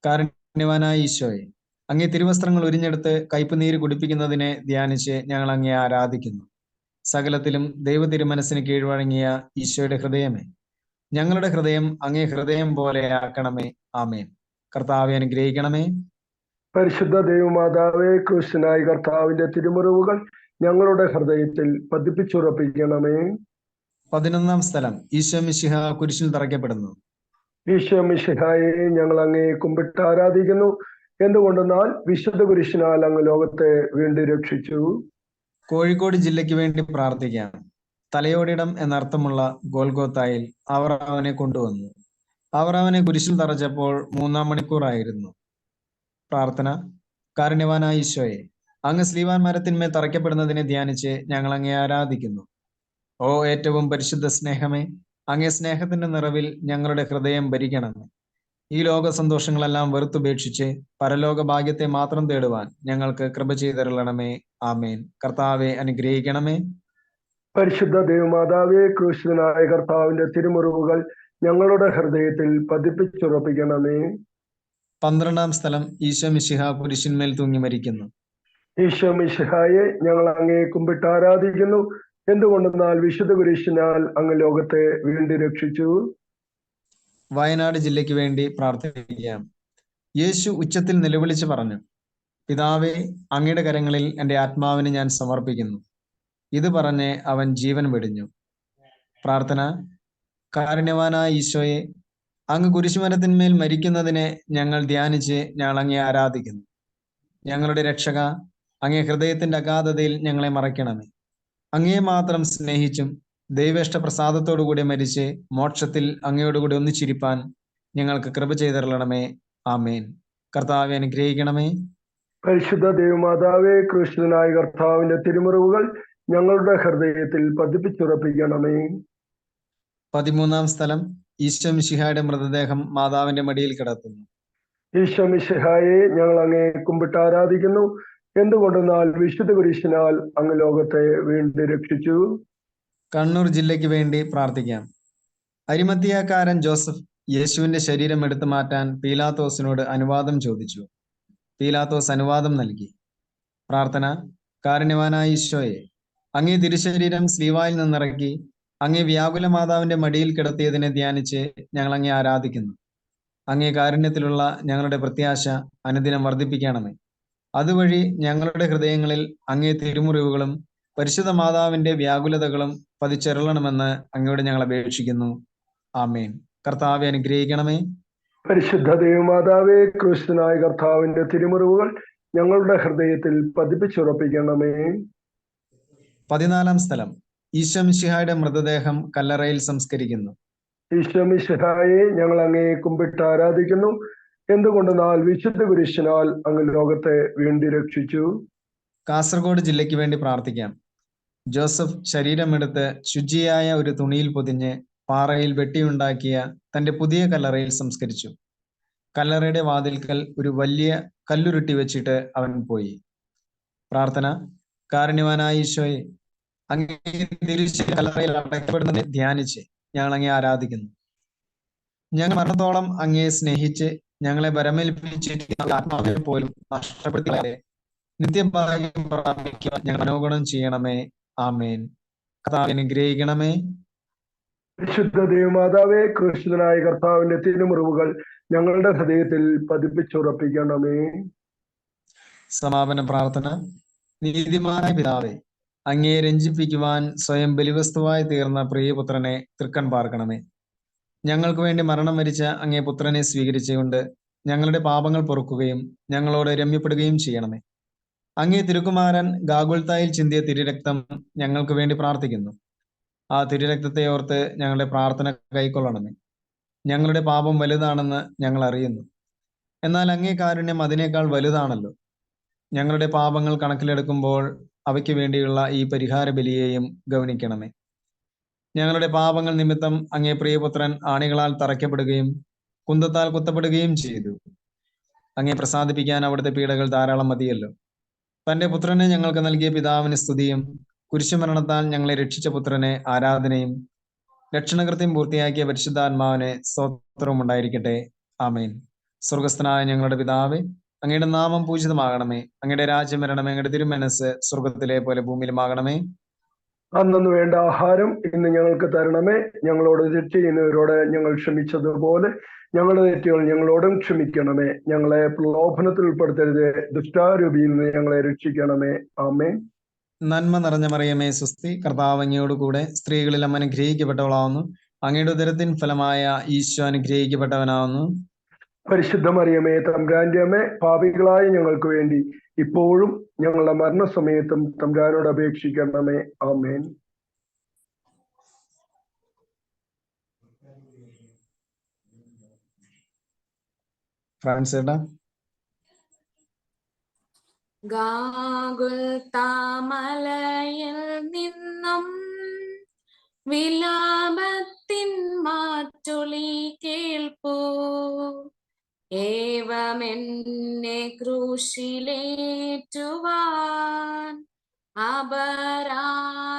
കാരുണ്യവാനായ ഈശോയെ, അങ്ങേ തിരുവസ്ത്രങ്ങൾ ഉരിഞ്ഞെടുത്ത് കയ്പുനീര് കുടിപ്പിക്കുന്നതിനെ ധ്യാനിച്ച് ഞങ്ങൾ അങ്ങയെ ആരാധിക്കുന്നു. സകലത്തിലും ദൈവ തിരുമനസ്സിന് കീഴ്വഴങ്ങിയ ഈശോയുടെ ഹൃദയമേ, ഞങ്ങളുടെ ഹൃദയം അങ്ങേ ഹൃദയം പോലെ ആക്കണമേ. ആമേൻ. കർത്താവെ അനുഗ്രഹിക്കണമേ. പരിശുദ്ധ ദൈവമാതാവേ, ക്രിസ്തുനായ കർത്താവിന്റെ തിരുമുറിവുകൾ ഞങ്ങളുടെ ഹൃദയത്തിൽ പതിപ്പിച്ചുറപ്പിക്കണമേ. 11-ാം സ്ഥലം ഈശോ മിശിഹ കുരിശിൽ തറയ്ക്കപ്പെടുന്നു. ഈശോ മിശിഹായെ ഞങ്ങൾ അങ്ങയെ കുമ്പിട്ട് ആരാധിക്കുന്നു. എന്തുകൊണ്ടെന്നാൽ വിശുദ്ധ കുരിശിനാൽ അങ്ങ് ലോകത്തെ വീണ്ടും രക്ഷിച്ചു. കോഴിക്കോട് ജില്ലയ്ക്ക് വേണ്ടി പ്രാർത്ഥിക്കാം. തലയോടിടം എന്നർത്ഥമുള്ള ഗോൽഗോത്തായിൽ അവർ അവനെ കൊണ്ടുവന്നു. അവർ അവനെ കുരിശിൽ തറച്ചപ്പോൾ 3-ാം മണിക്കൂറായിരുന്നു. പ്രാർത്ഥന. കാരുണ്യവാനായ ഈശോയെ, അങ്ങ് സ്ലീവാൻ മരത്തിന്മേൽ തറയ്ക്കപ്പെടുന്നതിനെ ധ്യാനിച്ച് ഞങ്ങൾ അങ്ങയെ ആരാധിക്കുന്നു. ഓ ഏറ്റവും പരിശുദ്ധ സ്നേഹമേ, അങ്ങേ സ്നേഹത്തിന്റെ നിറവിൽ ഞങ്ങളുടെ ഹൃദയം ഭരിക്കണമേ. ഈ ലോക സന്തോഷങ്ങളെല്ലാം വെറുത്തുപേക്ഷിച്ച് പരലോക ഭാഗ്യത്തെ മാത്രം തേടുവാൻ ഞങ്ങൾക്ക് കൃപ ചെയ്തരുളണമേ. ആമേൻ. കർത്താവെ അനുഗ്രഹിക്കണമേ. പരിശുദ്ധ ദൈവമാതാവേ, ക്രിസ്തുനായ കർത്താവിന്റെ തിരുമുറിവുകൾ ഞങ്ങളുടെ ഹൃദയത്തിൽ പതിപ്പിച്ചുറപ്പിക്കണമേ. 12-ാം സ്ഥലം ഈശോ മിശിഹ കുരിശിന്മേൽ തൂങ്ങി മരിക്കുന്നു. ഈശോ മിശിഹായെ ഞങ്ങൾ അങ്ങയെ കുമ്പിട്ട് ആരാധിക്കുന്നു. എന്തുകൊണ്ടെന്നാൽ വിശുദ്ധ കുരിശിനാൽ അങ്ങ് ലോകത്തെ വീണ്ടും രക്ഷിച്ചു. വയനാട് ജില്ലയ്ക്ക് വേണ്ടി പ്രാർത്ഥിക്കാം. യേശു ഉച്ചത്തിൽ നിലവിളിച്ച് പറഞ്ഞു, പിതാവേ, അങ്ങയുടെ കരങ്ങളിൽ എൻ്റെ ആത്മാവിനെ ഞാൻ സമർപ്പിക്കുന്നു. ഇത് പറഞ്ഞ് അവൻ ജീവൻ വെടിഞ്ഞു. പ്രാർത്ഥന. കാരുണ്യവാനായ ഈശോയെ, അങ്ങ് കുരിശുമരത്തിന്മേൽ മരിക്കുന്നതിനെ ഞങ്ങൾ ധ്യാനിച്ച് ഞങ്ങൾ അങ്ങയെ ആരാധിക്കുന്നു. ഞങ്ങളുടെ രക്ഷക, അങ്ങേ ഹൃദയത്തിന്റെ അഗാധതയിൽ ഞങ്ങളെ മറയ്ക്കണമേ. അങ്ങയെ മാത്രം സ്നേഹിച്ചും ദൈവേഷ്ട പ്രസാദത്തോടുകൂടി മരിച്ച് മോക്ഷത്തിൽ അങ്ങയോടുകൂടി ഒന്നിച്ചിരിപ്പാൻ ഞങ്ങൾക്ക് കൃപ ചെയ്തരുളണമേ. ആമേൻ. കർത്താവെ അനുഗ്രഹിക്കണമേ. പരിശുദ്ധ ദൈവമാതാവേ, ക്രിസ്തുനായ കർത്താവിന്റെ തിരുമുറിവുകൾ ഞങ്ങളുടെ ഹൃദയത്തിൽ പതിപ്പിച്ചുറപ്പിക്കണമേ. 13-ാം സ്ഥലം ഈശോ മിശിഹായുടെ മൃതദേഹം മാതാവിന്റെ മടിയിൽ കിടത്തുന്നു. ഈശോ മിശിഹായെ ഞങ്ങൾ അങ്ങയെ കുമ്പിട്ട് ആരാധിക്കുന്നു. എന്തുകൊണ്ടെന്നാൽ വിശുദ്ധ കുരിശിനാൽ അങ്ങ് ലോകത്തെ വീണ്ടും രക്ഷിച്ചു. കണ്ണൂർ ജില്ലയ്ക്ക് വേണ്ടി പ്രാർത്ഥിക്കാം. അരിമത്തിയാക്കാരൻ ജോസഫ് യേശുവിന്റെ ശരീരം എടുത്തു മാറ്റാൻ പീലാത്തോസിനോട് അനുവാദം ചോദിച്ചു. പീലാത്തോസ് അനുവാദം നൽകി. പ്രാർത്ഥന. കാരുണ്യവാനായ ഈശോയെ, അങ്ങേ തിരുശരീരം സ്ലീവായിൽ നിന്നിറക്കി അങ്ങേ വ്യാകുല മാതാവിന്റെ മടിയിൽ കിടത്തിയതിനെ ധ്യാനിച്ച് ഞങ്ങൾ അങ്ങേ ആരാധിക്കുന്നു. അങ്ങേ കാരുണ്യത്തിലുള്ള ഞങ്ങളുടെ പ്രത്യാശ അനുദിനം വർദ്ധിപ്പിക്കണമേ. അതുവഴി ഞങ്ങളുടെ ഹൃദയങ്ങളിൽ അങ്ങേ തിരുമുറിവുകളും പരിശുദ്ധ മാതാവിന്റെ വ്യാകുലതകളും പതിച്ചെരളണമെന്ന് അങ്ങയോട് ഞങ്ങൾ അപേക്ഷിക്കുന്നു. ആമേൻ. കർത്താവെ അനുഗ്രഹിക്കണമേ. പരിശുദ്ധ ദൈവമാതാവേ, ക്രിസ്തുനായ കർത്താവിന്റെ തിരുമുറിവുകൾ ഞങ്ങളുടെ ഹൃദയത്തിൽ പതിപ്പിച്ചുറപ്പിക്കണമേ. 14-ാം സ്ഥലം, ഈശോ മിശിഹായുടെ മൃതദേഹം കല്ലറയിൽ സംസ്കരിക്കുന്നു. ഈശോ മിശിഹായെ ഞങ്ങൾ അങ്ങേ കുമ്പിട്ട് ആരാധിക്കുന്നു. എന്തുകൊണ്ടെന്നാൽ വിശുദ്ധ കുരിശിനാൽ അങ്ങ് ലോകത്തെ വീണ്ടും രക്ഷിച്ചു. കാസർഗോഡ് ജില്ലയ്ക്ക് വേണ്ടി പ്രാർത്ഥിക്കാം. ജോസഫ് ശരീരമെടുത്ത് ശുചിയായ ഒരു തുണിയിൽ പൊതിഞ്ഞ് പാറയിൽ വെട്ടിയുണ്ടാക്കിയ തന്റെ പുതിയ കല്ലറയിൽ സംസ്കരിച്ചു. കല്ലറയുടെ വാതിൽക്കൽ ഒരു വലിയ കല്ലുരുട്ടി വെച്ചിട്ട് അവൻ പോയി. പ്രാർത്ഥന. കാരുണ്യവാനായ ഈശോയെ, അങ്ങേ തിരുശരീരം കല്ലറയിൽ അടക്കപ്പെടുന്നതിനെ ധ്യാനിച്ച് ഞങ്ങൾ അങ്ങേ ആരാധിക്കുന്നു. ഞങ്ങൾ മരണത്തോളം അങ്ങയെ സ്നേഹിച്ച് ഞങ്ങളെ വരമേൽപ്പിച്ചിട്ട് ആത്മാവിനെ പോലും നഷ്ടപ്പെടുത്തിയാലേ നിത്യഭാഗ്യം പ്രാപിക്കുവാൻ ഞങ്ങൾ മനോഗുണം ചെയ്യണമേ. ആമേൻ. കർത്താവേ അനുഗ്രഹിക്കണമേ. വിശുദ്ധ ദൈവമാതാവേ, ക്രിസ്തുനായ കർത്താവിന്റെ തിരുമുറിവുകൾ ഞങ്ങളുടെ ഹൃദയത്തിൽ പതിപ്പിച്ചുറപ്പിക്കണമേ. സമാപന പ്രാർത്ഥന. നീതിമാനായ പിതാവേ, അങ്ങയെ രഞ്ജിപ്പിക്കുവാൻ സ്വയം ബലിവസ്തുവായി തീർന്ന പ്രിയപുത്രനെ തൃക്കൺ പാർക്കണമേ. ഞങ്ങൾക്ക് വേണ്ടി മരണം വരിച്ച അങ്ങേ പുത്രനെ സ്വീകരിച്ചുകൊണ്ട് ഞങ്ങളുടെ പാപങ്ങൾ പൊറുക്കുകയും ഞങ്ങളോട് രമ്യപ്പെടുകയും ചെയ്യണമേ. അങ്ങേ തിരുക്കുമാരൻ ഗാഗുൽത്തായിൽ ചിന്തിയ തിരുരക്തം ഞങ്ങൾക്ക് വേണ്ടി പ്രാർത്ഥിക്കുന്നു. ആ തിരുരക്തത്തെ ഓർത്ത് ഞങ്ങളുടെ പ്രാർത്ഥന കൈക്കൊള്ളണമേ. ഞങ്ങളുടെ പാപം വലുതാണെന്ന് ഞങ്ങൾ അറിയുന്നു. എന്നാൽ അങ്ങേ കാരുണ്യം അതിനേക്കാൾ വലുതാണല്ലോ. ഞങ്ങളുടെ പാപങ്ങൾ കണക്കിലെടുക്കുമ്പോൾ അവയ്ക്ക് വേണ്ടിയുള്ള ഈ പരിഹാര ബലിയെയും ഗൗനിക്കണമേ. ഞങ്ങളുടെ പാപങ്ങൾ നിമിത്തം അങ്ങേ പ്രിയപുത്രൻ ആണികളാൽ തറയ്ക്കപ്പെടുകയും കുന്തത്താൽ കുത്തപ്പെടുകയും ചെയ്തു. അങ്ങേ പ്രസാദിപ്പിക്കാൻ അവിടുത്തെ പീഡകൾ ധാരാളം മതിയല്ലോ. തന്റെ പുത്രനെ ഞങ്ങൾക്ക് നൽകിയ പിതാവിന് സ്തുതിയും കുരിശുമരണത്താൽ ഞങ്ങളെ രക്ഷിച്ച പുത്രനെ ആരാധനയും രക്ഷണകൃത്യം പൂർത്തിയാക്കിയ പരിശുദ്ധാത്മാവിനെ സ്തോത്രവും ഉണ്ടായിരിക്കട്ടെ. ആമേൻ. സ്വർഗസ്ഥനായ ഞങ്ങളുടെ പിതാവേ, അങ്ങയുടെ നാമം പൂജിതമാകണമേ. അങ്ങയുടെ രാജ്യം വരണമേ. അങ്ങയുടെ തിരുമനസ് സ്വർഗത്തിലെ പോലെ ഭൂമിയിലുമാകണമേ. അന്നു വേണ്ട ആഹാരം ഇന്ന് ഞങ്ങൾക്ക് തരണമേ. ഞങ്ങളോട് തെറ്റ് ചെയ്യുന്നവരോട് ഞങ്ങൾ ക്ഷമിച്ചതുപോലെ ഞങ്ങളുടെ തെറ്റുകൾ ഞങ്ങളോടും ക്ഷമിക്കണമേ. ഞങ്ങളെ പ്രലോഭനത്തിൽ ഉൾപ്പെടുത്തരുത്, ദുഷ്ടാരൂപിയിൽ നിന്ന് ഞങ്ങളെ രക്ഷിക്കണമേ. ആമേൻ. നന്മ നിറഞ്ഞ മറിയമേ, സ്വസ്തി. കർത്താവ് അങ്ങയോട് കൂടെ സ്ത്രീകളിൽ അമ്മ അനുഗ്രഹിക്കപ്പെട്ടവളാവുന്നു. അങ്ങയുടെ ഉദരത്തിൻ ഫലമായ ഈശോ അനുഗ്രഹിക്കപ്പെട്ടവനാവുന്നു. പരിശുദ്ധ മറിയമേ, തമ്പുരാന്റെ അമ്മേ, പാപികളായ ഞങ്ങൾക്ക് വേണ്ടി ഇപ്പോഴും ഞങ്ങളുടെ മരണസമയത്തും തമ്പുരാനോട് അപേക്ഷിക്കണമേ. ആമേൻ. ഫ്രാൻസ് ഏട്ടാ. ഗാഗുൽത്താമലയിൽ നിന്നും വിലാപത്തിൻ മാറ്റൊലി കേൾപ്പൂ. ഏവമെന്നെ ക്രൂശിലേറ്റുവാൻ അപരാധമെന്തു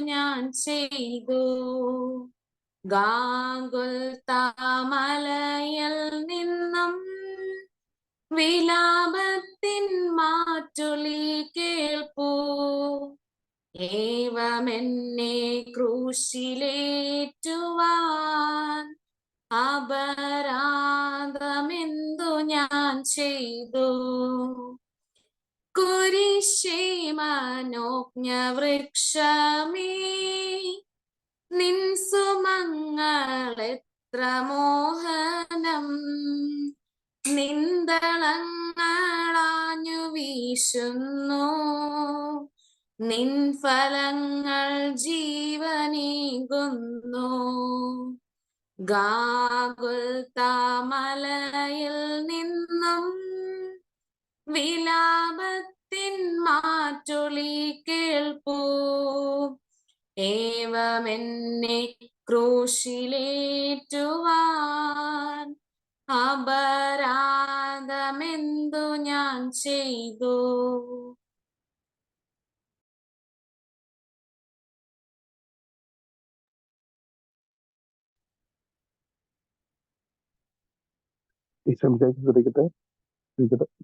ഞാൻ ചെയ്തു. ഗാഗുൽത്താമലയിൽ നിന്നും വിലാപത്തിൻ മാറ്റൊലി കേൾപ്പൂ. ഏവമെന്നെ ക്രൂശിലേറ്റുവാൻ അപരാധമെന്തു ഞാൻ ചെയ്തു. കുരിശേ മനോജ്ഞ വൃക്ഷമേ, നിൻ സുമങ്ങളെത്ര മോഹനം. നിന്ദളങ്ങളാഞ്ഞു വീശുന്നു, നിൻ ഫലങ്ങൾ ജീവനേകുന്നു. ഗാഗുൽത്താമലയിൽ നിന്നും വിലാപത്തിൻ മാറ്റൊലി കേൾപ്പൂ. ഏവമെന്നെ ക്രൂശിലേറ്റുവാൻ അപരാധമെന്തു ഞാൻ ചെയ്തു.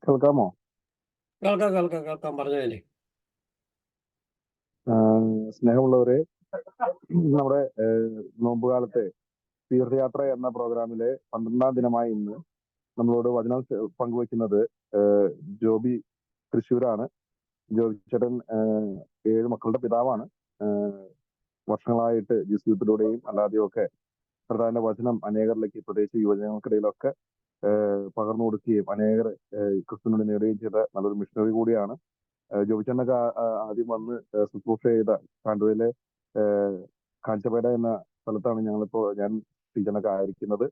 കേൾക്കാമോ? കേൾക്കാം പറഞ്ഞല്ലേ. സ്നേഹമുള്ളവരെ, നമ്മുടെ നോമ്പുകാലത്തെ തീർത്ഥയാത്ര എന്ന പ്രോഗ്രാമിലെ 12ാം ദിനമായ ഇന്ന് നമ്മളോട് വചനം പങ്കുവയ്ക്കുന്നത് ജോബി തൃശ്ശൂരാണ്. ജോബി ചേട്ടൻ 7 മക്കളുടെ പിതാവാണ്. വർഷങ്ങളായിട്ട് ജിസ്യൂത്തിലൂടെയും അല്ലാതെയും ഒക്കെ പ്രധാന വചനം അനേകരിലേക്ക്, പ്രത്യേകിച്ച് യുവജനങ്ങൾക്കിടയിലൊക്കെ പകർന്നു കൊടുക്കുകയും അനേകർ ക്രിസ്തുവിനോട് നേടുകയും ചെയ്ത നല്ലൊരു മിഷണറി കൂടിയാണ്. ജോബിച്ചേട്ടനൊക്കെ ആദ്യം വന്ന് ശുശ്രൂഷ ചെയ്ത കാണ്ടുവയിലെ കാഞ്ചപേട എന്ന സ്ഥലത്താണ് ഞാൻ ടീച്ചറിനൊക്കെ ആയിരിക്കുന്നത്.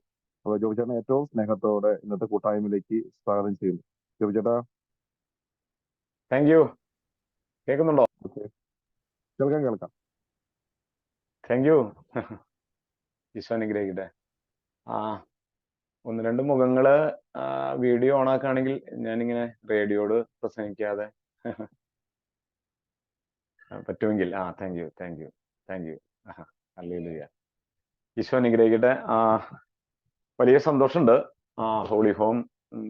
അപ്പോൾ ജോബിച്ചേട്ടനെ ഏറ്റവും സ്നേഹത്തോടെ ഇന്നത്തെ കൂട്ടായ്മയിലേക്ക് സ്വാഗതം ചെയ്യുന്നു. ജോബിച്ചേട്ടാ, താങ്ക് യു. കേൾക്കുന്നുണ്ടോ? കേൾക്കാം. Thank you. ഈശോ അനുഗ്രഹിക്കട്ടെ. 1-2 മുഖങ്ങള് വീഡിയോ ഓൺ ആക്കുകയാണെങ്കിൽ ഞാനിങ്ങനെ റേഡിയോട് പ്രസംഗിക്കാതെ പറ്റുമെങ്കിൽ. Thank you. ഹല്ലേലൂയ. ഈശോ അനുഗ്രഹിക്കട്ടെ. വലിയ സന്തോഷമുണ്ട്. ഹോളി ഹോം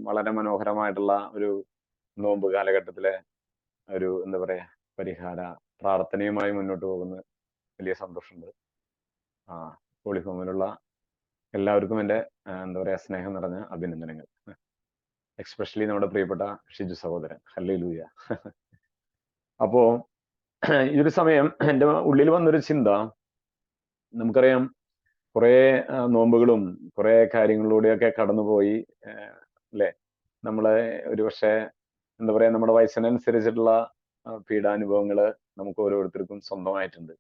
വളരെ മനോഹരമായിട്ടുള്ള ഒരു നോമ്പ് കാലഘട്ടത്തിലെ ഒരു എന്താ പറയാ പരിഹാര പ്രാർത്ഥനയുമായി മുന്നോട്ട് പോകുന്ന വലിയ സന്തോഷമുണ്ട്. ഹോളി ഹോമിലുള്ള എല്ലാവർക്കും എൻ്റെ എന്താ പറയാ സ്നേഹം നിറഞ്ഞ അഭിനന്ദനങ്ങൾ. എക്സ്പെഷ്യലി നമ്മുടെ പ്രിയപ്പെട്ട ഷിജു സഹോദരൻ. ഹല്ലേലൂയ. അപ്പോ ഈ ഒരു സമയം എൻ്റെ ഉള്ളിൽ വന്നൊരു ചിന്ത, നമുക്കറിയാം കുറെ നോമ്പുകളും കുറെ കാര്യങ്ങളിലൂടെയൊക്കെ കടന്നുപോയി അല്ലെ. നമ്മളെ ഒരുപക്ഷെ എന്താ പറയാ നമ്മുടെ വയസ്സിനനുസരിച്ചിട്ടുള്ള പീഡാനുഭവങ്ങള് നമുക്ക് ഓരോരുത്തർക്കും സ്വന്തമായിട്ടുണ്ട്.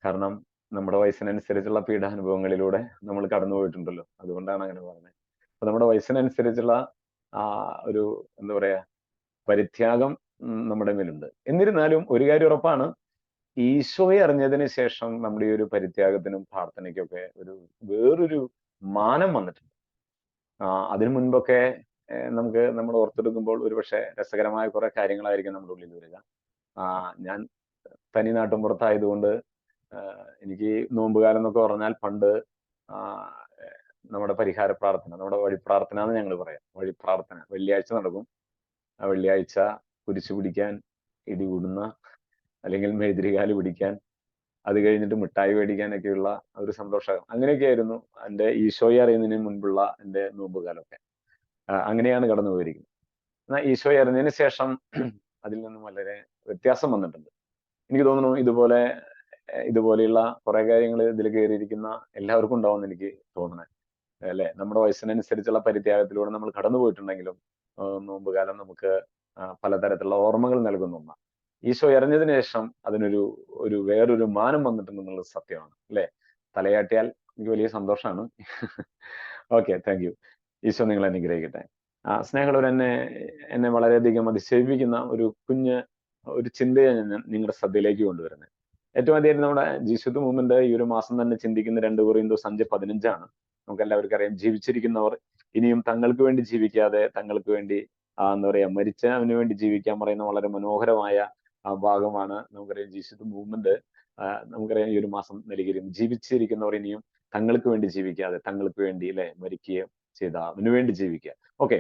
കാരണം നമ്മുടെ വയസ്സിനനുസരിച്ചുള്ള പീഡാനുഭവങ്ങളിലൂടെ നമ്മൾ കടന്നു പോയിട്ടുണ്ടല്ലോ. അതുകൊണ്ടാണ് അങ്ങനെ പറഞ്ഞത്. അപ്പൊ നമ്മുടെ വയസ്സിനനുസരിച്ചുള്ള ഒരു എന്താ പറയാ പരിത്യാഗം നമ്മുടെ മേലുണ്ട്. എന്നിരുന്നാലും ഒരു കാര്യം ഉറപ്പാണ്, ഈശോയെ അറിഞ്ഞതിന് ശേഷം നമ്മുടെ ഈ ഒരു പരിത്യാഗത്തിനും പ്രാർത്ഥനയ്ക്കൊക്കെ വേറൊരു മാനം വന്നിട്ടുണ്ട്. അതിനു മുൻപൊക്കെ നമ്മൾ ഓർത്തെടുക്കുമ്പോൾ ഒരുപക്ഷെ രസകരമായ കുറെ കാര്യങ്ങളായിരിക്കും നമ്മുടെ ഉള്ളിൽ വരിക. ഞാൻ തനി നാട്ടുമ്പുറത്തായതുകൊണ്ട് എനിക്ക് നോമ്പുകാലം എന്നൊക്കെ പറഞ്ഞാൽ പണ്ട് നമ്മുടെ പരിഹാര പ്രാർത്ഥന, നമ്മുടെ വഴിപ്രാർത്ഥന എന്ന് ഞങ്ങൾ പറയാം. വഴിപ്രാർത്ഥന വെള്ളിയാഴ്ച നടക്കും. ആ വെള്ളിയാഴ്ച കുരിശു പിടിക്കാൻ, ഇടികൂടുന്ന അല്ലെങ്കിൽ മെഴുതിരികാല് പിടിക്കാൻ, അത് കഴിഞ്ഞിട്ട് മിഠായി മേടിക്കാനൊക്കെയുള്ള ഒരു സന്തോഷം. അങ്ങനെയൊക്കെയായിരുന്നു എൻ്റെ ഈശോയെ അറിയുന്നതിന് മുൻപുള്ള എൻ്റെ നോമ്പുകാലമൊക്കെ. അങ്ങനെയാണ് കടന്നു പോയിരിക്കുന്നത്. എന്നാൽ ഈശോയെ അറിഞ്ഞതിന് ശേഷം അതിൽ നിന്നും വളരെ വ്യത്യാസം വന്നിട്ടുണ്ട്. എനിക്ക് തോന്നുന്നു ഇതുപോലെയുള്ള കുറെ കാര്യങ്ങൾ ഇതിൽ കയറിയിരിക്കുന്ന എല്ലാവർക്കും ഉണ്ടാവുമെന്ന് എനിക്ക് തോന്നണേ അല്ലെ. നമ്മുടെ വയസ്സിനനുസരിച്ചുള്ള പരിത്യാഗത്തിലൂടെ നമ്മൾ കടന്നു പോയിട്ടുണ്ടെങ്കിലും നോമ്പുകാലം നമുക്ക് പലതരത്തിലുള്ള ഓർമ്മകൾ നൽകുന്ന ഒന്നാണ്. ഈശോ അറിഞ്ഞതിന് ശേഷം അതിനൊരു വേറൊരു മാനം വന്നിട്ടുണ്ടെന്നുള്ളത് സത്യമാണ് അല്ലെ. തലയാട്ടിയാൽ എനിക്ക് വലിയ സന്തോഷമാണ്. Okay, thank you. ഈശോ നിങ്ങളെ അനുഗ്രഹിക്കട്ടെ. സ്നേഹമുള്ളവർ, എന്നെ വളരെയധികം അതിശയിപ്പിക്കുന്ന ഒരു ചിന്തയാണ് ഞാൻ നിങ്ങളുടെ ശ്രദ്ധയിലേക്ക് കൊണ്ടുവരുന്നത്. ഏറ്റവും ആദ്യമായിട്ട് നമ്മുടെ ജീശുദ്ധ മൂവ്മെന്റ് ഈ ഒരു മാസം തന്നെ ചിന്തിക്കുന്ന 2 കൊരിന്തോസ് 5:15 നമുക്ക് എല്ലാവർക്കും അറിയാം. ജീവിച്ചിരിക്കുന്നവർ ഇനിയും തങ്ങൾക്ക് വേണ്ടി ജീവിക്കാതെ തങ്ങൾക്ക് വേണ്ടി എന്താ പറയാ മരിച്ചവന് വേണ്ടി ജീവിക്കാൻ പറയുന്ന വളരെ മനോഹരമായ ഭാഗമാണ്. നമുക്കറിയാം ജീശുദ്ധ മൂവ്മെന്റ് നമുക്കറിയാം ഈ ഒരു മാസം നൽകിയിരിക്കും. ജീവിച്ചിരിക്കുന്നവർ ഇനിയും തങ്ങൾക്ക് വേണ്ടി ജീവിക്കാതെ തങ്ങൾക്ക് വേണ്ടി അല്ലെ മരിക്കുകയും ചെയ്ത അവന് വേണ്ടി ജീവിക്കുക. ഓക്കെ,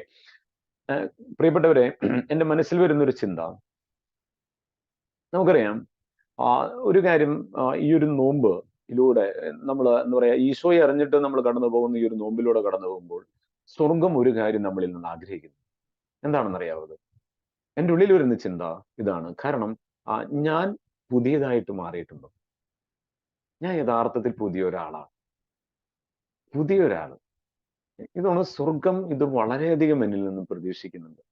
പ്രിയപ്പെട്ടവരെ, എൻ്റെ മനസ്സിൽ വരുന്നൊരു ചിന്ത, നമുക്കറിയാം ഒരു കാര്യം, ഈ ഒരു നോമ്പിലൂടെ നമ്മൾ എന്താ പറയാ ഈശോയെ അറിഞ്ഞിട്ട് നമ്മൾ കടന്നു പോകുന്ന ഈ ഒരു നോമ്പിലൂടെ കടന്നു പോകുമ്പോൾ സ്വർഗം ഒരു കാര്യം നമ്മളിൽ നിന്ന് ആഗ്രഹിക്കുന്നു. എന്താണെന്നറിയാവത്? എൻ്റെ ഉള്ളിൽ വരുന്ന ചിന്ത ഇതാണ്. കാരണം ഞാൻ പുതിയതായിട്ട് മാറിയിട്ടുണ്ടോ? ഞാൻ യഥാർത്ഥത്തിൽ പുതിയൊരാളാണ്. ഇതാണ് സ്വർഗം. ഇത് വളരെയധികം എന്നിൽ നിന്ന് പ്രതീക്ഷിക്കുന്നുണ്ട്.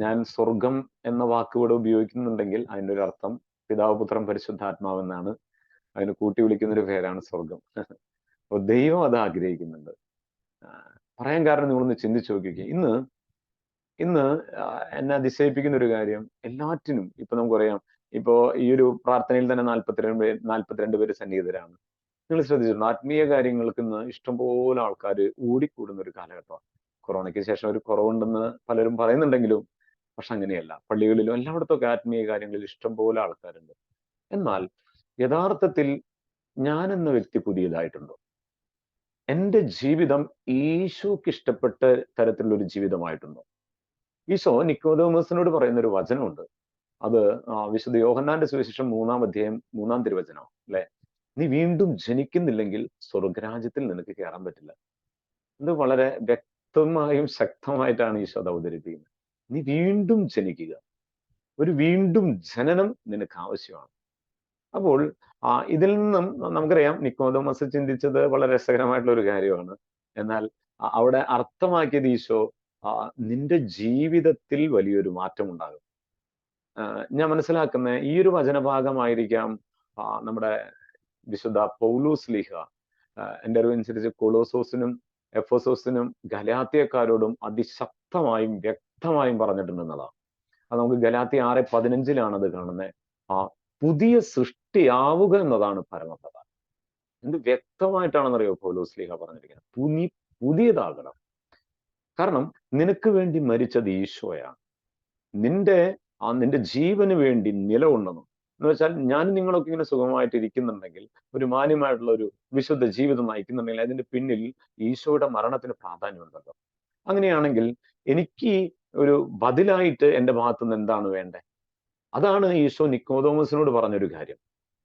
ഞാൻ സ്വർഗം എന്ന വാക്കുകൂടെ ഉപയോഗിക്കുന്നുണ്ടെങ്കിൽ അതിൻ്റെ ഒരു അർത്ഥം പിതാവ്, പുത്രൻ, പരിശുദ്ധാത്മാവെന്നാണ്. അതിന് കൂട്ടി വിളിക്കുന്നൊരു പേരാണ് സ്വർഗം. അപ്പോൾ ദൈവം അത് ആഗ്രഹിക്കുന്നുണ്ട്. പറയാൻ കാരണം നിങ്ങളൊന്ന് ചിന്തിച്ചു നോക്കിക്കേ. ഇന്ന് എന്നെ അതിശയിപ്പിക്കുന്ന ഒരു കാര്യം, എല്ലാറ്റിനും ഇപ്പൊ നമുക്കറിയാം, ഇപ്പോ ഈ ഒരു പ്രാർത്ഥനയിൽ തന്നെ 42 പേര് സന്നിഹിതരാണ്. നിങ്ങൾ ശ്രദ്ധിച്ചിട്ടുണ്ട്? ആത്മീയ കാര്യങ്ങൾക്ക് ഇന്ന് ഇഷ്ടംപോലെ ആൾക്കാർ ഓടിക്കൂടുന്ന ഒരു കാലഘട്ടമാണ്. കൊറോണയ്ക്ക് ശേഷം ഒരു കുറവുണ്ടെന്ന് പലരും പറയുന്നുണ്ടെങ്കിലും പക്ഷെ അങ്ങനെയല്ല. പള്ളികളിലും എല്ലായിടത്തൊക്കെ ആത്മീയ കാര്യങ്ങളിൽ ഇഷ്ടംപോലെ ആൾക്കാരുണ്ട്. എന്നാൽ യഥാർത്ഥത്തിൽ ഞാൻ എന്ന വ്യക്തി പുതിയതായിട്ടുണ്ടോ? എൻ്റെ ജീവിതം ഈശോക്ക് ഇഷ്ടപ്പെട്ട തരത്തിലുള്ള ഒരു ജീവിതമായിട്ടുണ്ടോ? ഈശോ നിക്കോദെമോസിനോട് പറയുന്ന ഒരു വചനമുണ്ട്. അത് വിശുദ്ധ യോഹന്നാന്റെ സുവിശേഷം 3-ാം അധ്യായം 3-ാം തിരുവചനം അല്ലെ, നീ വീണ്ടും ജനിക്കുന്നില്ലെങ്കിൽ സ്വർഗരാജ്യത്തിൽ നിനക്ക് കയറാൻ പറ്റില്ല. ഇത് വളരെ വ്യക്തമായും ശക്തമായിട്ടാണ് ഈശോ അത് അവതരിപ്പിക്കുന്നത്. നീ വീണ്ടും ജനിക്കുക, ഒരു വീണ്ടും ജനനം നിനക്ക് ആവശ്യമാണ്. അപ്പോൾ ഇതിൽ നിന്നും നമുക്കറിയാം നിക്കോദെമോസ് ചിന്തിച്ചത് വളരെ രസകരമായിട്ടുള്ള ഒരു കാര്യമാണ്. എന്നാൽ അവിടെ അർത്ഥമാക്കിയത് ഈശോ നിന്റെ ജീവിതത്തിൽ വലിയൊരു മാറ്റം ഉണ്ടാകും. ഞാൻ മനസ്സിലാക്കുന്ന ഈ ഒരു വചനഭാഗമായിരിക്കാം നമ്മുടെ വിശുദ്ധ പൗലോസ് ലീഹ എൻ്റെ അറിവനുസരിച്ച് കൊളോസോസിനും എഫെസോസിനും ഗലാത്യക്കാരോടും അതിശക്തമായും വ്യക്തമായും പറഞ്ഞിട്ടുണ്ടെന്നതാണ്. അത് നമുക്ക് ഗലാത്യ 6:15 അത് കാണുന്നത്. പുതിയ സൃഷ്ടിയാവുക എന്നതാണ് പരമപ്രധാനം. എന്ത് വ്യക്തമായിട്ടാണെന്നറിയോ പൗലോസ് ലീഹ പറഞ്ഞിരിക്കുന്നത്? പുതിയതാകണം. കാരണം നിനക്ക് വേണ്ടി മരിച്ചത് ഈശോയാണ്. നിന്റെ ജീവന് വേണ്ടി നിലകൊണ്ടെന്നും എന്ന് വെച്ചാൽ ഞാൻ നിങ്ങളൊക്കെ ഇങ്ങനെ സുഖമായിട്ട് ഇരിക്കുന്നുണ്ടെങ്കിൽ, ഒരു മാന്യമായിട്ടുള്ള ഒരു വിശുദ്ധ ജീവിതം നയിക്കുന്നുണ്ടെങ്കിൽ അതിന്റെ പിന്നിൽ ഈശോയുടെ മരണത്തിന് പ്രാധാന്യമുണ്ടല്ലോ. അങ്ങനെയാണെങ്കിൽ എനിക്ക് ഒരു ബദലായിട്ട് എൻ്റെ ഭാഗത്തുനിന്ന് എന്താണ് വേണ്ടേ? അതാണ് ഈശോ നിക്കോദോമസിനോട് പറഞ്ഞൊരു കാര്യം.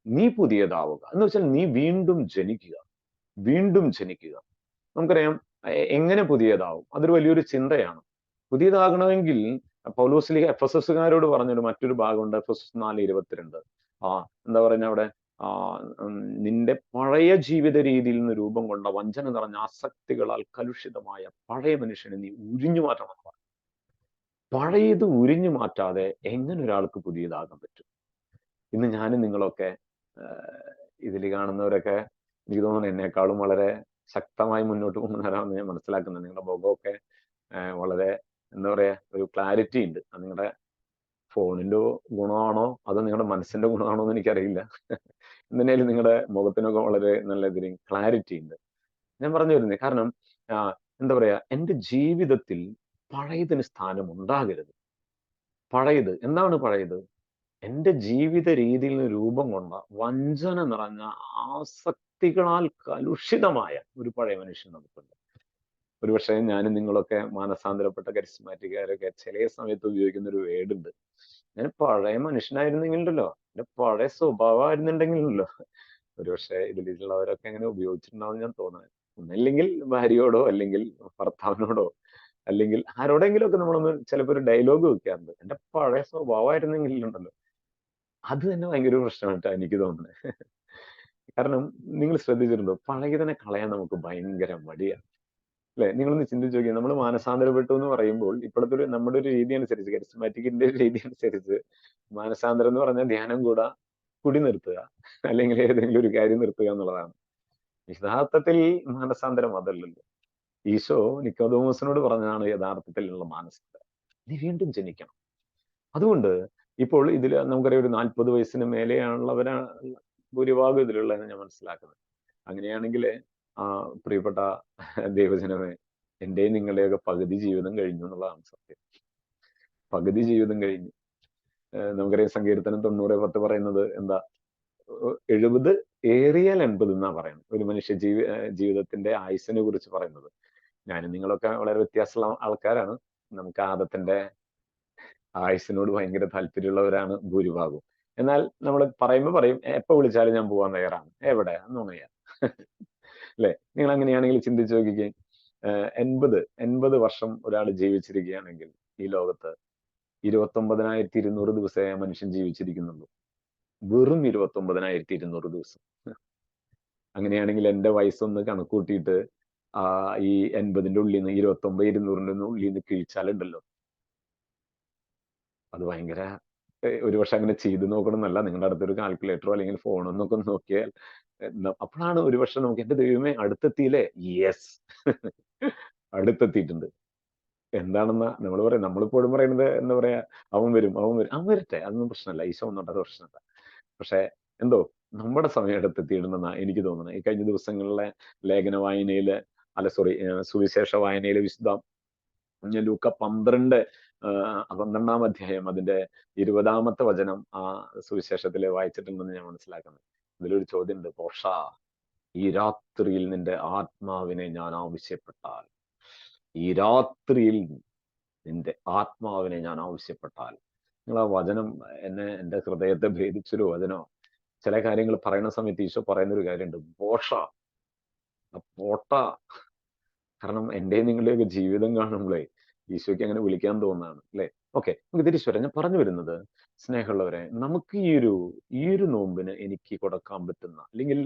നീ പുതിയതാവുക എന്ന് വെച്ചാൽ നീ വീണ്ടും ജനിക്കുക, വീണ്ടും ജനിക്കുക. നമുക്കറിയാം എങ്ങനെ പുതിയതാവും, അതൊരു വലിയൊരു ചിന്തയാണ്. പുതിയതാകണമെങ്കിൽ പൗലോസ് ലീഹ എഫെസസുകാരോട് പറഞ്ഞൊരു മറ്റൊരു ഭാഗമുണ്ട്, എഫെസസ് 4:22. എന്താ പറയുക അവിടെ, നിന്റെ പഴയ ജീവിത രീതിയിൽ നിന്ന് രൂപം കൊണ്ട വഞ്ചന നിറഞ്ഞ ആസക്തികളാൽ കലുഷിതമായ പഴയ മനുഷ്യനെ നീ ഉരിഞ്ഞു മാറ്റണം. പഴയത് ഉരിഞ്ഞു മാറ്റാതെ എങ്ങനെ ഒരാൾക്ക് പുതിയതാകാൻ പറ്റും? ഇന്ന് ഞാനും നിങ്ങളൊക്കെ ഇതിൽ കാണുന്നവരൊക്കെ എനിക്ക് തോന്നുന്നു എന്നെക്കാളും വളരെ ശക്തമായി മുന്നോട്ട് പോകുന്നവരാണെന്ന് ഞാൻ മനസ്സിലാക്കുന്നത്. നിങ്ങളുടെ മുഖമൊക്കെ വളരെ എന്താ പറയാ ഒരു ക്ലാരിറ്റി ഉണ്ട്. അത് നിങ്ങളുടെ ഫോണിന്റെ ഗുണമാണോ അതോ നിങ്ങളുടെ മനസ്സിന്റെ ഗുണമാണോ എന്ന് എനിക്കറിയില്ല. എന്തായാലും നിങ്ങളുടെ മുഖത്തിനൊക്കെ വളരെ നല്ല ഇതിന് ക്ലാരിറ്റി ഉണ്ട്. ഞാൻ പറഞ്ഞു വരുന്നത് കാരണം എന്താ പറയാ, എൻ്റെ ജീവിതത്തിൽ പഴയതിന് സ്ഥാനം ഉണ്ടാകരുത്. പഴയത് എന്താണ്? പഴയത് എൻ്റെ ജീവിത രീതിയിൽ നിന്ന് രൂപം കൊണ്ട വഞ്ചന നിറഞ്ഞ ആസക്തികളാൽ കലുഷിതമായ ഒരു പഴയ മനുഷ്യൻ നമുക്കുണ്ട്. ഒരുപക്ഷെ ഞാനും നിങ്ങളൊക്കെ മാനസാന്തരപ്പെട്ട കരിസ്മാറ്റിക്കാരൊക്കെ ചില സമയത്ത് ഉപയോഗിക്കുന്ന ഒരു വേർഡുണ്ട്, ഞാൻ പഴയ മനുഷ്യനായിരുന്നെങ്കിലുണ്ടല്ലോ, എൻ്റെ പഴയ സ്വഭാവമായിരുന്നുണ്ടെങ്കിലുണ്ടല്ലോ. ഒരുപക്ഷെ ഇതിലുള്ളവരൊക്കെ അങ്ങനെ ഉപയോഗിച്ചിട്ടുണ്ടാവും ഞാൻ തോന്നുന്നത്. ഒന്നല്ലെങ്കിൽ ഭാര്യയോടോ അല്ലെങ്കിൽ ഭർത്താവിനോടോ അല്ലെങ്കിൽ ആരോടെങ്കിലും ഒക്കെ നമ്മളൊന്ന് ചിലപ്പോൾ ഒരു ഡയലോഗ് വെക്കാറുണ്ട്, എൻ്റെ പഴയ സ്വഭാവമായിരുന്നെങ്കിലുണ്ടല്ലോ. അത് തന്നെ ഭയങ്കര പ്രശ്നമായിട്ടാണ് എനിക്ക് തോന്നുന്നത്. കാരണം നിങ്ങൾ ശ്രദ്ധിച്ചിട്ടുണ്ടോ, പഴയതിനെ കളയാൻ നമുക്ക് ഭയങ്കര മടിയാണ് അല്ലെ? നിങ്ങളൊന്ന് ചിന്തിച്ചു നോക്കിയാൽ, നമ്മൾ മാനസാന്തരപ്പെട്ടു എന്ന് പറയുമ്പോൾ ഇപ്പോഴത്തെ ഒരു നമ്മുടെ ഒരു രീതി അനുസരിച്ച്, കരിസ്മാറ്റിക്കിന്റെ രീതി അനുസരിച്ച് മാനസാന്തരം എന്ന് പറഞ്ഞാൽ ധ്യാനം കൂടാ, കുടി നിർത്തുക, അല്ലെങ്കിൽ ഏതെങ്കിലും ഒരു കാര്യം നിർത്തുക എന്നുള്ളതാണ്. യഥാർത്ഥത്തിൽ മാനസാന്തരം അതല്ലല്ലോ. ഈശോ നിക്കോദോമസിനോട് പറഞ്ഞതാണ് യഥാർത്ഥത്തിലുള്ള മാനസാന്തരം. നീ വീണ്ടും ജനിക്കണം. അതുകൊണ്ട് ഇപ്പോൾ ഇതിൽ നമുക്കറിയാം ഒരു 40 വയസ്സിന് മേലെയാണുള്ളവരാ ഭൂരിഭാഗം ഇതിലുള്ളതെന്ന് ഞാൻ മനസ്സിലാക്കുന്നത്. അങ്ങനെയാണെങ്കിൽ പ്രിയപ്പെട്ട ദൈവജനമേ, എൻ്റെയും നിങ്ങളുടെയൊക്കെ പകുതി ജീവിതം കഴിഞ്ഞു എന്നുള്ളതാണ് സത്യം. പകുതി ജീവിതം കഴിഞ്ഞു. നമുക്കറിയാം സങ്കീർത്തനം 90:10 പറയുന്നത് എന്താ, 70 ഏറിയാൽ 80 എന്നാ പറയുന്നത്. ഒരു മനുഷ്യ ജീവിതത്തിന്റെ ആയുസ്സിനെ കുറിച്ച് പറയുന്നത്. ഞാനും നിങ്ങളൊക്കെ വളരെ വ്യത്യാസമുള്ള ആൾക്കാരാണ്. നമുക്ക് ആദത്തിന്റെ ആയുസ്സിനോട് ഭയങ്കര താല്പര്യമുള്ളവരാണ് ഭൂരിഭാഗവും. എന്നാൽ നമ്മൾ പറയുമ്പോൾ പറയും എപ്പോ വിളിച്ചാലും ഞാൻ പോകാൻ തയ്യാറാണ്. എവിടെ നുണയാ അല്ലെ? നിങ്ങൾ അങ്ങനെയാണെങ്കിൽ ചിന്തിച്ചു നോക്കിക്കേ, 80 വർഷം ഒരാൾ ജീവിച്ചിരിക്കുകയാണെങ്കിൽ ഈ ലോകത്ത് 29,200 ദിവസമേ മനുഷ്യൻ ജീവിച്ചിരിക്കുന്നുള്ളൂ. വെറും 29,200 ദിവസം. അങ്ങനെയാണെങ്കിൽ എൻ്റെ വയസ്സൊന്ന് കണക്കൂട്ടിയിട്ട് ഈ 80ന്റെ ഉള്ളിൽ നിന്ന് 29,200ന്റെ ഉള്ളിൽ നിന്ന് കിഴിച്ചാലുണ്ടല്ലോ, അത് ഭയങ്കര, ഒരുപക്ഷെ അങ്ങനെ ചെയ്തു നോക്കണമെന്നല്ല, നിങ്ങളുടെ അടുത്തൊരു കാൽക്കുലേറ്ററോ അല്ലെങ്കിൽ ഫോണൊന്നൊക്കെ നോക്കിയാൽ അപ്പോഴാണ് ഒരുപക്ഷെ നമുക്ക് എൻ്റെ ദൈവമേ അടുത്തെത്തിയില്ലേ, യെസ് അടുത്തെത്തിയിട്ടുണ്ട്. എന്താണെന്നാ നമ്മൾ പറയാം, നമ്മളിപ്പോഴും പറയുന്നത് എന്താ പറയാ, അവൻ വരും അവൻ വരട്ടെ, അതൊന്നും പ്രശ്നമല്ല, ഈശോ വന്നോട്ടെ, അത് പ്രശ്നമല്ല. പക്ഷെ എന്തോ നമ്മുടെ സമയം അടുത്തെത്തിയിടുന്നെന്നാ എനിക്ക് തോന്നുന്നത്. ഈ കഴിഞ്ഞ ദിവസങ്ങളിലെ ലേഖന വായനയില് സുവിശേഷ വായനയിലെ വിശുദ്ധ ലൂക്ക 12-ാം അധ്യായം അതിന്റെ 20-ാമത്തെ വചനം ആ സുവിശേഷത്തില് വായിച്ചിട്ടുണ്ടെന്ന് ഞാൻ മനസ്സിലാക്കുന്നത്. ഇതിലൊരു ചോദ്യമുണ്ട്, പോഷ ഈ രാത്രിയിൽ നിന്റെ ആത്മാവിനെ ഞാൻ ആവശ്യപ്പെട്ടാൽ, ഈ രാത്രിയിൽ നിന്റെ ആത്മാവിനെ ഞാൻ ആവശ്യപ്പെട്ടാൽ നിങ്ങൾ ആ വചനം എൻ്റെ ഹൃദയത്തെ ഭേദിച്ചൊരു വചനോ. ചില കാര്യങ്ങൾ പറയുന്ന സമയത്ത് ഈശോ പറയുന്നൊരു കാര്യമുണ്ട്, പോഷ പോട്ട. കാരണം എൻ്റെയും നിങ്ങളുടെയൊക്കെ ജീവിതം കാണുമ്പോഴേ ഈശോയ്ക്ക് അങ്ങനെ വിളിക്കാൻ തോന്നുന്നതാണ് അല്ലേ. ഓക്കെ, നമുക്ക് തിരിച്ചു വരാം. ഞാൻ പറഞ്ഞു വരുന്നത്, സ്നേഹമുള്ളവരെ, നമുക്ക് ഈ ഒരു നോമ്പിന് എനിക്ക് കൊടുക്കാൻ പറ്റുന്ന, അല്ലെങ്കിൽ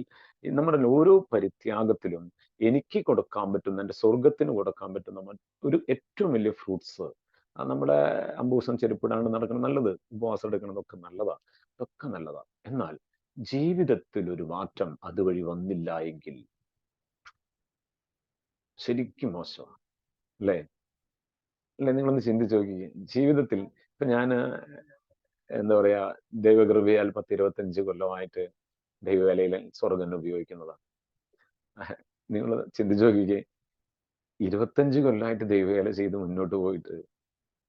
നമ്മുടെ ഓരോ പരിത്യാഗത്തിലും എനിക്ക് കൊടുക്കാൻ പറ്റുന്ന, എൻ്റെ സ്വർഗത്തിന് കൊടുക്കാൻ പറ്റുന്ന ഒരു ഏറ്റവും വലിയ ഫ്രൂട്ട്സ്, നമ്മുടെ അമ്പൂസം ചെരുപ്പിടാണ്ട് നടക്കണം നല്ലത്, ഉപവാസം എടുക്കണതൊക്കെ നല്ലതാ, ഇതൊക്കെ നല്ലതാ. എന്നാൽ ജീവിതത്തിൽ ഒരു മാറ്റം അതുവഴി വന്നില്ല എങ്കിൽ ശരിക്കും മോശമാണ് അല്ലേ. അല്ലെ, നിങ്ങളൊന്ന് ചിന്തിച്ചു നോക്കിക്കേ. ജീവിതത്തിൽ ഇപ്പൊ ഞാന് എന്താ പറയാ, ദൈവകൃപയാൽ 10-25 കൊല്ലമായിട്ട് ദൈവവേലയിൽ സ്വർഗം ഉപയോഗിക്കുന്നതാണ്. നിങ്ങൾ ചിന്തിച്ചു നോക്കിക്കേ, 25 കൊല്ലമായിട്ട് ദൈവവേല ചെയ്ത് മുന്നോട്ട് പോയിട്ട്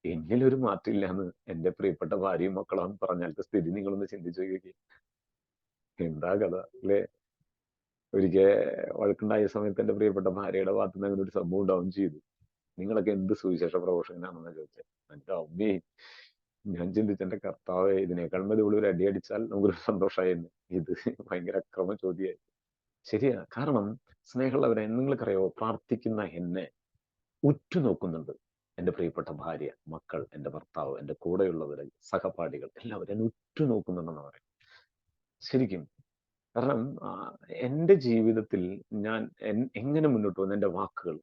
എന്നിലൊരു മാറ്റമില്ല എന്ന് എൻ്റെ പ്രിയപ്പെട്ട ഭാര്യയും മക്കളാന്ന് പറഞ്ഞാലത്തെ സ്ഥിതി നിങ്ങളൊന്ന് ചിന്തിച്ചു നോക്കിക്കേ. എന്താ കഥ അല്ലേ. ഒരിക്കൽ വഴക്കുണ്ടായ സമയത്ത് എൻ്റെ പ്രിയപ്പെട്ട ഭാര്യയുടെ ഭാഗത്ത് നിന്ന് അങ്ങനെ ഒരു സംഭവം ഉണ്ടാവുകയും ചെയ്തു. നിങ്ങളൊക്കെ എന്ത് സുവിശേഷ പ്രഘോഷകനാണെന്ന് ചോദിച്ചത്. എൻ്റെ അമ്മേ, ഞാൻ ചിന്തിച്ച എൻ്റെ കർത്താവെ, ഇതിനേക്കാൾ മതി ഒരു അടി അടിച്ചാൽ നമുക്കൊരു സന്തോഷമായിരുന്നു. ഇത് ഭയങ്കര അക്രമ ചോദ്യമായി. ശരിയാ. കാരണം സ്നേഹമുള്ളവരെ, നിങ്ങൾക്കറിയാവോ, പ്രാർത്ഥിക്കുന്ന എന്നെ ഉറ്റുനോക്കുന്നുണ്ട് എൻ്റെ പ്രിയപ്പെട്ട ഭാര്യ, മക്കൾ, എൻ്റെ ഭർത്താവ്, എൻ്റെ കൂടെയുള്ളവർ, സഹപാഠികൾ, എല്ലാവരും എന്നെ ഉറ്റുനോക്കുന്നുണ്ടെന്ന് പറയും. ശരിക്കും. കാരണം എൻ്റെ ജീവിതത്തിൽ ഞാൻ എങ്ങനെ മുന്നോട്ട് പോകുന്നു, എൻ്റെ വാക്കുകൾ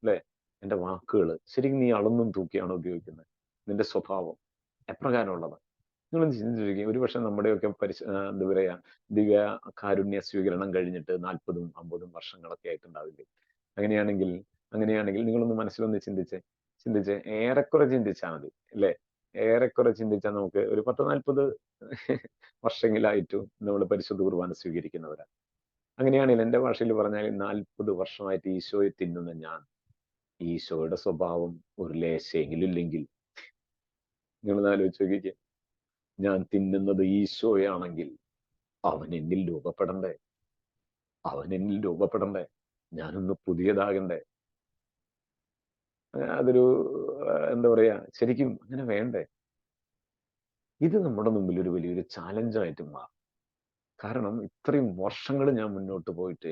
അല്ലെ, എൻ്റെ വാക്കുകൾ ശരിക്കും നീ അളന്നും തൂക്കിയാണോ ഉപയോഗിക്കുന്നത്? നിന്റെ സ്വഭാവം എപ്രകാരമുള്ളതാണ്? നിങ്ങളൊന്ന് ചിന്തിച്ചിരിക്കും. ഒരുപക്ഷെ നമ്മുടെയൊക്കെ എന്താ പറയാ, ദിവ്യ കാരുണ്യ സ്വീകരണം കഴിഞ്ഞിട്ട് 40-50 വർഷങ്ങളൊക്കെ ആയിട്ടുണ്ടാവില്ലേ. അങ്ങനെയാണെങ്കിൽ നിങ്ങളൊന്ന് മനസ്സിലൊന്ന് ചിന്തിച്ച് ഏറെക്കുറെ ചിന്തിച്ചാൽ മതി അല്ലേ. ഏറെക്കുറെ ചിന്തിച്ചാൽ നമുക്ക് ഒരു 10-40 വർഷങ്ങളായിട്ടും നമ്മൾ പരിശുദ്ധ കുർബാന സ്വീകരിക്കുന്നവരാണ്. അങ്ങനെയാണെങ്കിൽ എൻ്റെ ഭാഷയിൽ പറഞ്ഞാൽ 40 വർഷമായിട്ട് ഈശോയെ തിന്നുന്ന ഞാൻ, ഈശോയുടെ സ്വഭാവം ഒരു ലേശെങ്കിലും ഇല്ലെങ്കിൽ, നിങ്ങളൊന്ന് ആലോചിച്ച് നോക്കിക്കേ. ഞാൻ തിന്നുന്നത് ഈശോയാണെങ്കിൽ അവൻ എന്നിൽ രൂപപ്പെടണ്ടേ, ഞാനൊന്ന് പുതിയതാകണ്ടേ. അതൊരു എന്താ പറയാ, ശരിക്കും അങ്ങനെ വേണ്ടേ. ഇത് നമ്മുടെ മുമ്പിൽ ഒരു വലിയൊരു ചാലഞ്ചായിട്ട് മാറും. കാരണം ഇത്രയും വർഷങ്ങൾ ഞാൻ മുന്നോട്ട് പോയിട്ട്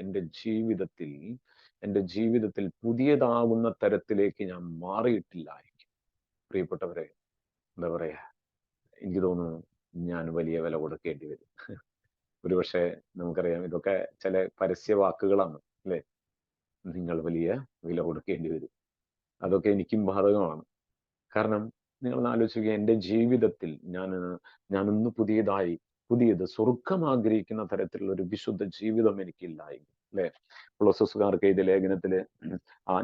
എൻ്റെ ജീവിതത്തിൽ പുതിയതാകുന്ന തരത്തിലേക്ക് ഞാൻ മാറിയിട്ടില്ലായിരിക്കും. പ്രിയപ്പെട്ടവരെ, എന്താ പറയാ, എനിക്ക് തോന്നുന്നു ഞാൻ വലിയ വില കൊടുക്കേണ്ടി വരും. ഒരുപക്ഷെ നമുക്കറിയാം, ഇതൊക്കെ ചില പരസ്യ വാക്കുകളാണ് അല്ലേ. നിങ്ങൾ വലിയ വില കൊടുക്കേണ്ടി വരും. അതൊക്കെ എനിക്കും ബാധകമാണ്. കാരണം നിങ്ങൾ ആലോചിക്കുക, എൻ്റെ ജീവിതത്തിൽ ഞാനൊന്ന് പുതിയത് സ്വർഗം ആഗ്രഹിക്കുന്ന തരത്തിലുള്ള ഒരു വിശുദ്ധ ജീവിതം എനിക്കില്ലായിരുന്നു അല്ലെ. കൊളോസ്സസുകാർക്ക് എഴുതിയ ലേഖനത്തില്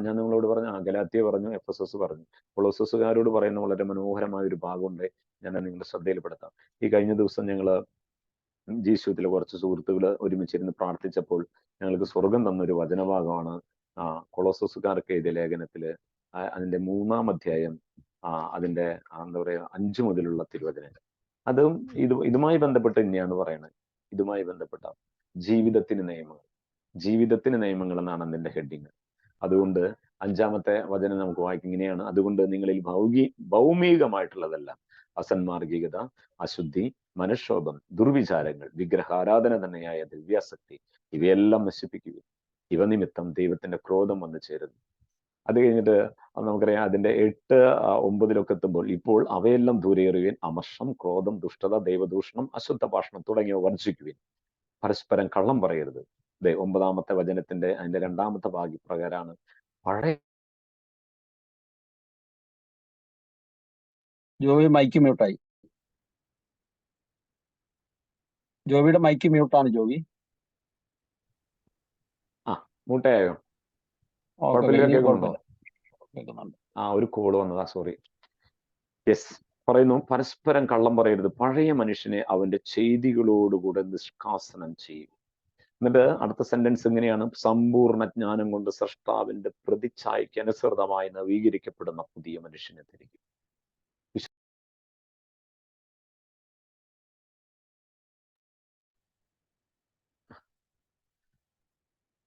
ഞാൻ നിങ്ങളോട് പറഞ്ഞു, ഗലാത്യ പറഞ്ഞു, എഫെസോസ് പറഞ്ഞു. കൊളോസ്സസുകാരോട് പറയുന്ന വളരെ മനോഹരമായ ഒരു ഭാഗമുണ്ട്, ഞാൻ നിങ്ങളുടെ ശ്രദ്ധയിൽപ്പെടുത്താം. ഈ കഴിഞ്ഞ ദിവസം ഞങ്ങള് ജീവിതത്തിലെ കുറച്ച് സുഹൃത്തുക്കൾ ഒരുമിച്ചിരുന്ന് പ്രാർത്ഥിച്ചപ്പോൾ ഞങ്ങൾക്ക് സ്വർഗം തന്നൊരു വചനഭാഗമാണ് കൊളോസ്സസുകാർക്ക് എഴുതിയ ലേഖനത്തില് അതിന്റെ 3-ാം അധ്യായം അതിന്റെ എന്താ പറയാ 5 മുതലുള്ള തിരുവചനങ്ങൾ. അതും ഇതുമായി ബന്ധപ്പെട്ട് തന്നെയാണ് പറയുന്നത്. ഇതുമായി ബന്ധപ്പെട്ട ജീവിതത്തിന് നിയമങ്ങൾ എന്നാണ് അതിന്റെ ഹെഡിങ്. അതുകൊണ്ട് 5-ാമത്തെ വചനം നമുക്ക് വായിക്കും ഇങ്ങനെയാണ്: അതുകൊണ്ട് നിങ്ങളിൽ ഭൗമികമായിട്ടുള്ളതെല്ലാം, അസന്മാർഗികത, അശുദ്ധി, മനഃക്ഷോഭം, ദുർവിചാരങ്ങൾ, വിഗ്രഹാരാധന തന്നെയായ ദിവ്യാസക്തി, ഇവയെല്ലാം നശിപ്പിക്കുക. ഇവ നിമിത്തം ദൈവത്തിന്റെ ക്രോധം വന്നു ചേരുന്നു. അത് കഴിഞ്ഞിട്ട് നമുക്കറിയാം അതിന്റെ 8-9 എത്തുമ്പോൾ, ഇപ്പോൾ അവയെല്ലാം ദൂരെ എറിയുവിൻ. അമർഷം, ക്രോധം, ദുഷ്ടത, ദൈവദൂഷണം, അശുദ്ധ ഭാഷണം തുടങ്ങിയവ വർജിക്കുവിൻ. പരസ്പരം കള്ളം പറയരുത്. 9-ാമത്തെ വചനത്തിന്റെ അതിന്റെ 2-ാമത്തെ ഭാഗ്യപ്രകാരമാണ് പഴയ ജോബി മൈക്ക് മ്യൂട്ടായി. ജോബിയുടെ മൈക്ക് മ്യൂട്ടാണ് ജോബി. മൂട്ടയായോ? കുഴപ്പമില്ല, കേൾക്കുന്നുണ്ടോ? ഒരു കോള് വന്നതാ, സോറി. യെസ്, പറയുന്നു പരസ്പരം കള്ളം പറയരുത്, പഴയ മനുഷ്യനെ അവന്റെ ചെയ്തികളോടുകൂടെ നിഷ്കാസനം ചെയ്യും. എന്നിട്ട് അടുത്ത സെന്റൻസ് ഇങ്ങനെയാണ്: സമ്പൂർണ്ണ ജ്ഞാനം കൊണ്ട് സ്രഷ്ടാവിന്റെ പ്രതിച്ഛായയ്ക്ക് അനുസൃതമായി നവീകരിക്കപ്പെടുന്ന പുതിയ മനുഷ്യനെ ധരിക്കും.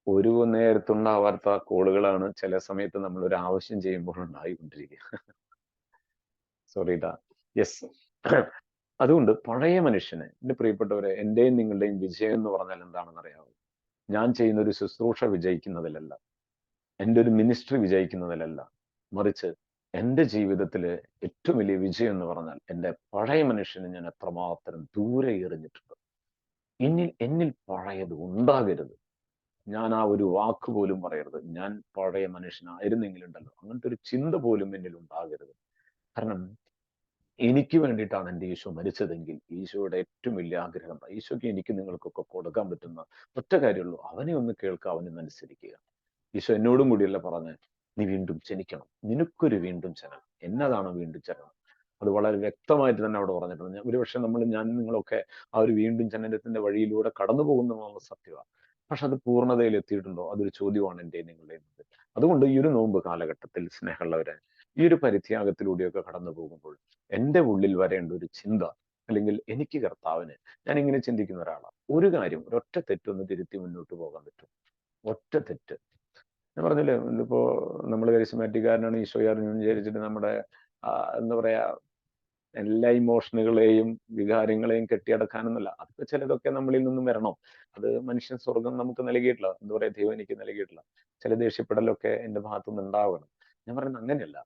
ഒരു നേരത്തുണ്ടാവാത്ത കോളുകളാണ് ചില സമയത്ത് നമ്മൾ ഒരു ആവശ്യം ചെയ്യുമ്പോൾ ഉണ്ടായിക്കൊണ്ടിരിക്കുക. സോറിട്ടാ. യെസ്, അതുകൊണ്ട് പഴയ മനുഷ്യനെ, എൻ്റെ പ്രിയപ്പെട്ടവരെ, എൻ്റെയും നിങ്ങളുടെയും വിജയം എന്ന് പറഞ്ഞാൽ എന്താണെന്ന് അറിയാമോ? ഞാൻ ചെയ്യുന്ന ഒരു ശുശ്രൂഷ വിജയിക്കുന്നതിലല്ല, എൻ്റെ ഒരു മിനിസ്ട്രി വിജയിക്കുന്നതിലല്ല, മറിച്ച് എൻ്റെ ജീവിതത്തിലെ ഏറ്റവും വലിയ വിജയം എന്ന് പറഞ്ഞാൽ എൻ്റെ പഴയ മനുഷ്യനെ ഞാൻ എത്രമാത്രം ദൂരെ എറിഞ്ഞിട്ടുണ്ട്. എന്നിൽ പഴയത് ഉണ്ടാകരുത്. ഞാൻ ആ ഒരു വാക്ക് പോലും പറയരുത്. ഞാൻ പഴയ മനുഷ്യനായിരുന്നെങ്കിലുണ്ടല്ലോ, അങ്ങനത്തെ ഒരു ചിന്ത പോലും എന്നിൽ ഉണ്ടാകരുത്. കാരണം എനിക്ക് വേണ്ടിയിട്ടാണ് എൻ്റെ ഈശോ മരിച്ചതെങ്കിൽ ഈശോയുടെ ഏറ്റവും വലിയ ആഗ്രഹം, ഈശോയ്ക്ക് എനിക്ക് നിങ്ങൾക്കൊക്കെ കൊടുക്കാൻ പറ്റുന്ന ഒറ്റ കാര്യമുള്ളൂ, അവനെ ഒന്ന് കേൾക്കുക, അവനെ ഒന്ന് അനുസരിക്കുക. ഈശോ എന്നോടും കൂടിയല്ല പറഞ്ഞ്, നീ വീണ്ടും ജനിക്കണം, നിനക്കൊരു വീണ്ടും ജനനം. എന്നതാണ് വീണ്ടും ജനനം? അത് വളരെ വ്യക്തമായിട്ട് തന്നെ അവിടെ പറഞ്ഞിട്ടുണ്ട്. ഒരുപക്ഷെ ഞാൻ നിങ്ങളൊക്കെ ആ ഒരു വീണ്ടും ജനനത്തിന്റെ വഴിയിലൂടെ കടന്നു പോകുന്ന സത്യമാണ്. പക്ഷെ അത് പൂർണ്ണതയിൽ എത്തിയിട്ടുണ്ടോ? അതൊരു ചോദ്യമാണ് എൻ്റെ നിങ്ങളുടെയും. അതുകൊണ്ട് ഈ ഒരു നോമ്പ് കാലഘട്ടത്തിൽ സ്നേഹമുള്ളവരെ, ഈ ഒരു പരിത്യാഗത്തിലൂടെയൊക്കെ കടന്നു പോകുമ്പോൾ എൻ്റെ ഉള്ളിൽ വരേണ്ട ഒരു ചിന്ത, അല്ലെങ്കിൽ എനിക്ക് കർത്താവിന്, ഞാൻ ഇങ്ങനെ ചിന്തിക്കുന്ന ഒരാളാണ്, ഒരു കാര്യം, ഒരൊറ്റ തെറ്റൊന്ന് തിരുത്തി മുന്നോട്ട് പോകാൻ പറ്റും. ഒറ്റ തെറ്റ്. ഞാൻ പറഞ്ഞില്ലേ, ഇപ്പോ നമ്മൾ കരിസ്മാറ്റിക്കാരനാണ്, ഈശോയെ അറിഞ്ഞു വിചാരിച്ചിട്ട് നമ്മുടെ എന്താ പറയാ, എല്ലാ ഇമോഷനുകളെയും വികാരങ്ങളെയും കെട്ടിയടക്കാനൊന്നുമല്ല. അതൊക്കെ ചിലതൊക്കെ നമ്മളിൽ നിന്നും വരണം. അത് മനുഷ്യൻ സ്വർഗം നമുക്ക് നൽകിയിട്ടില്ല, എന്താ പറയാ, ദൈവം എനിക്ക് നൽകിയിട്ടില്ല. ചില ദേഷ്യപ്പെടലൊക്കെ എൻ്റെ ഭാഗത്തുനിന്ന് ഉണ്ടാവണം. ഞാൻ പറയുന്നത് അങ്ങനെയല്ല.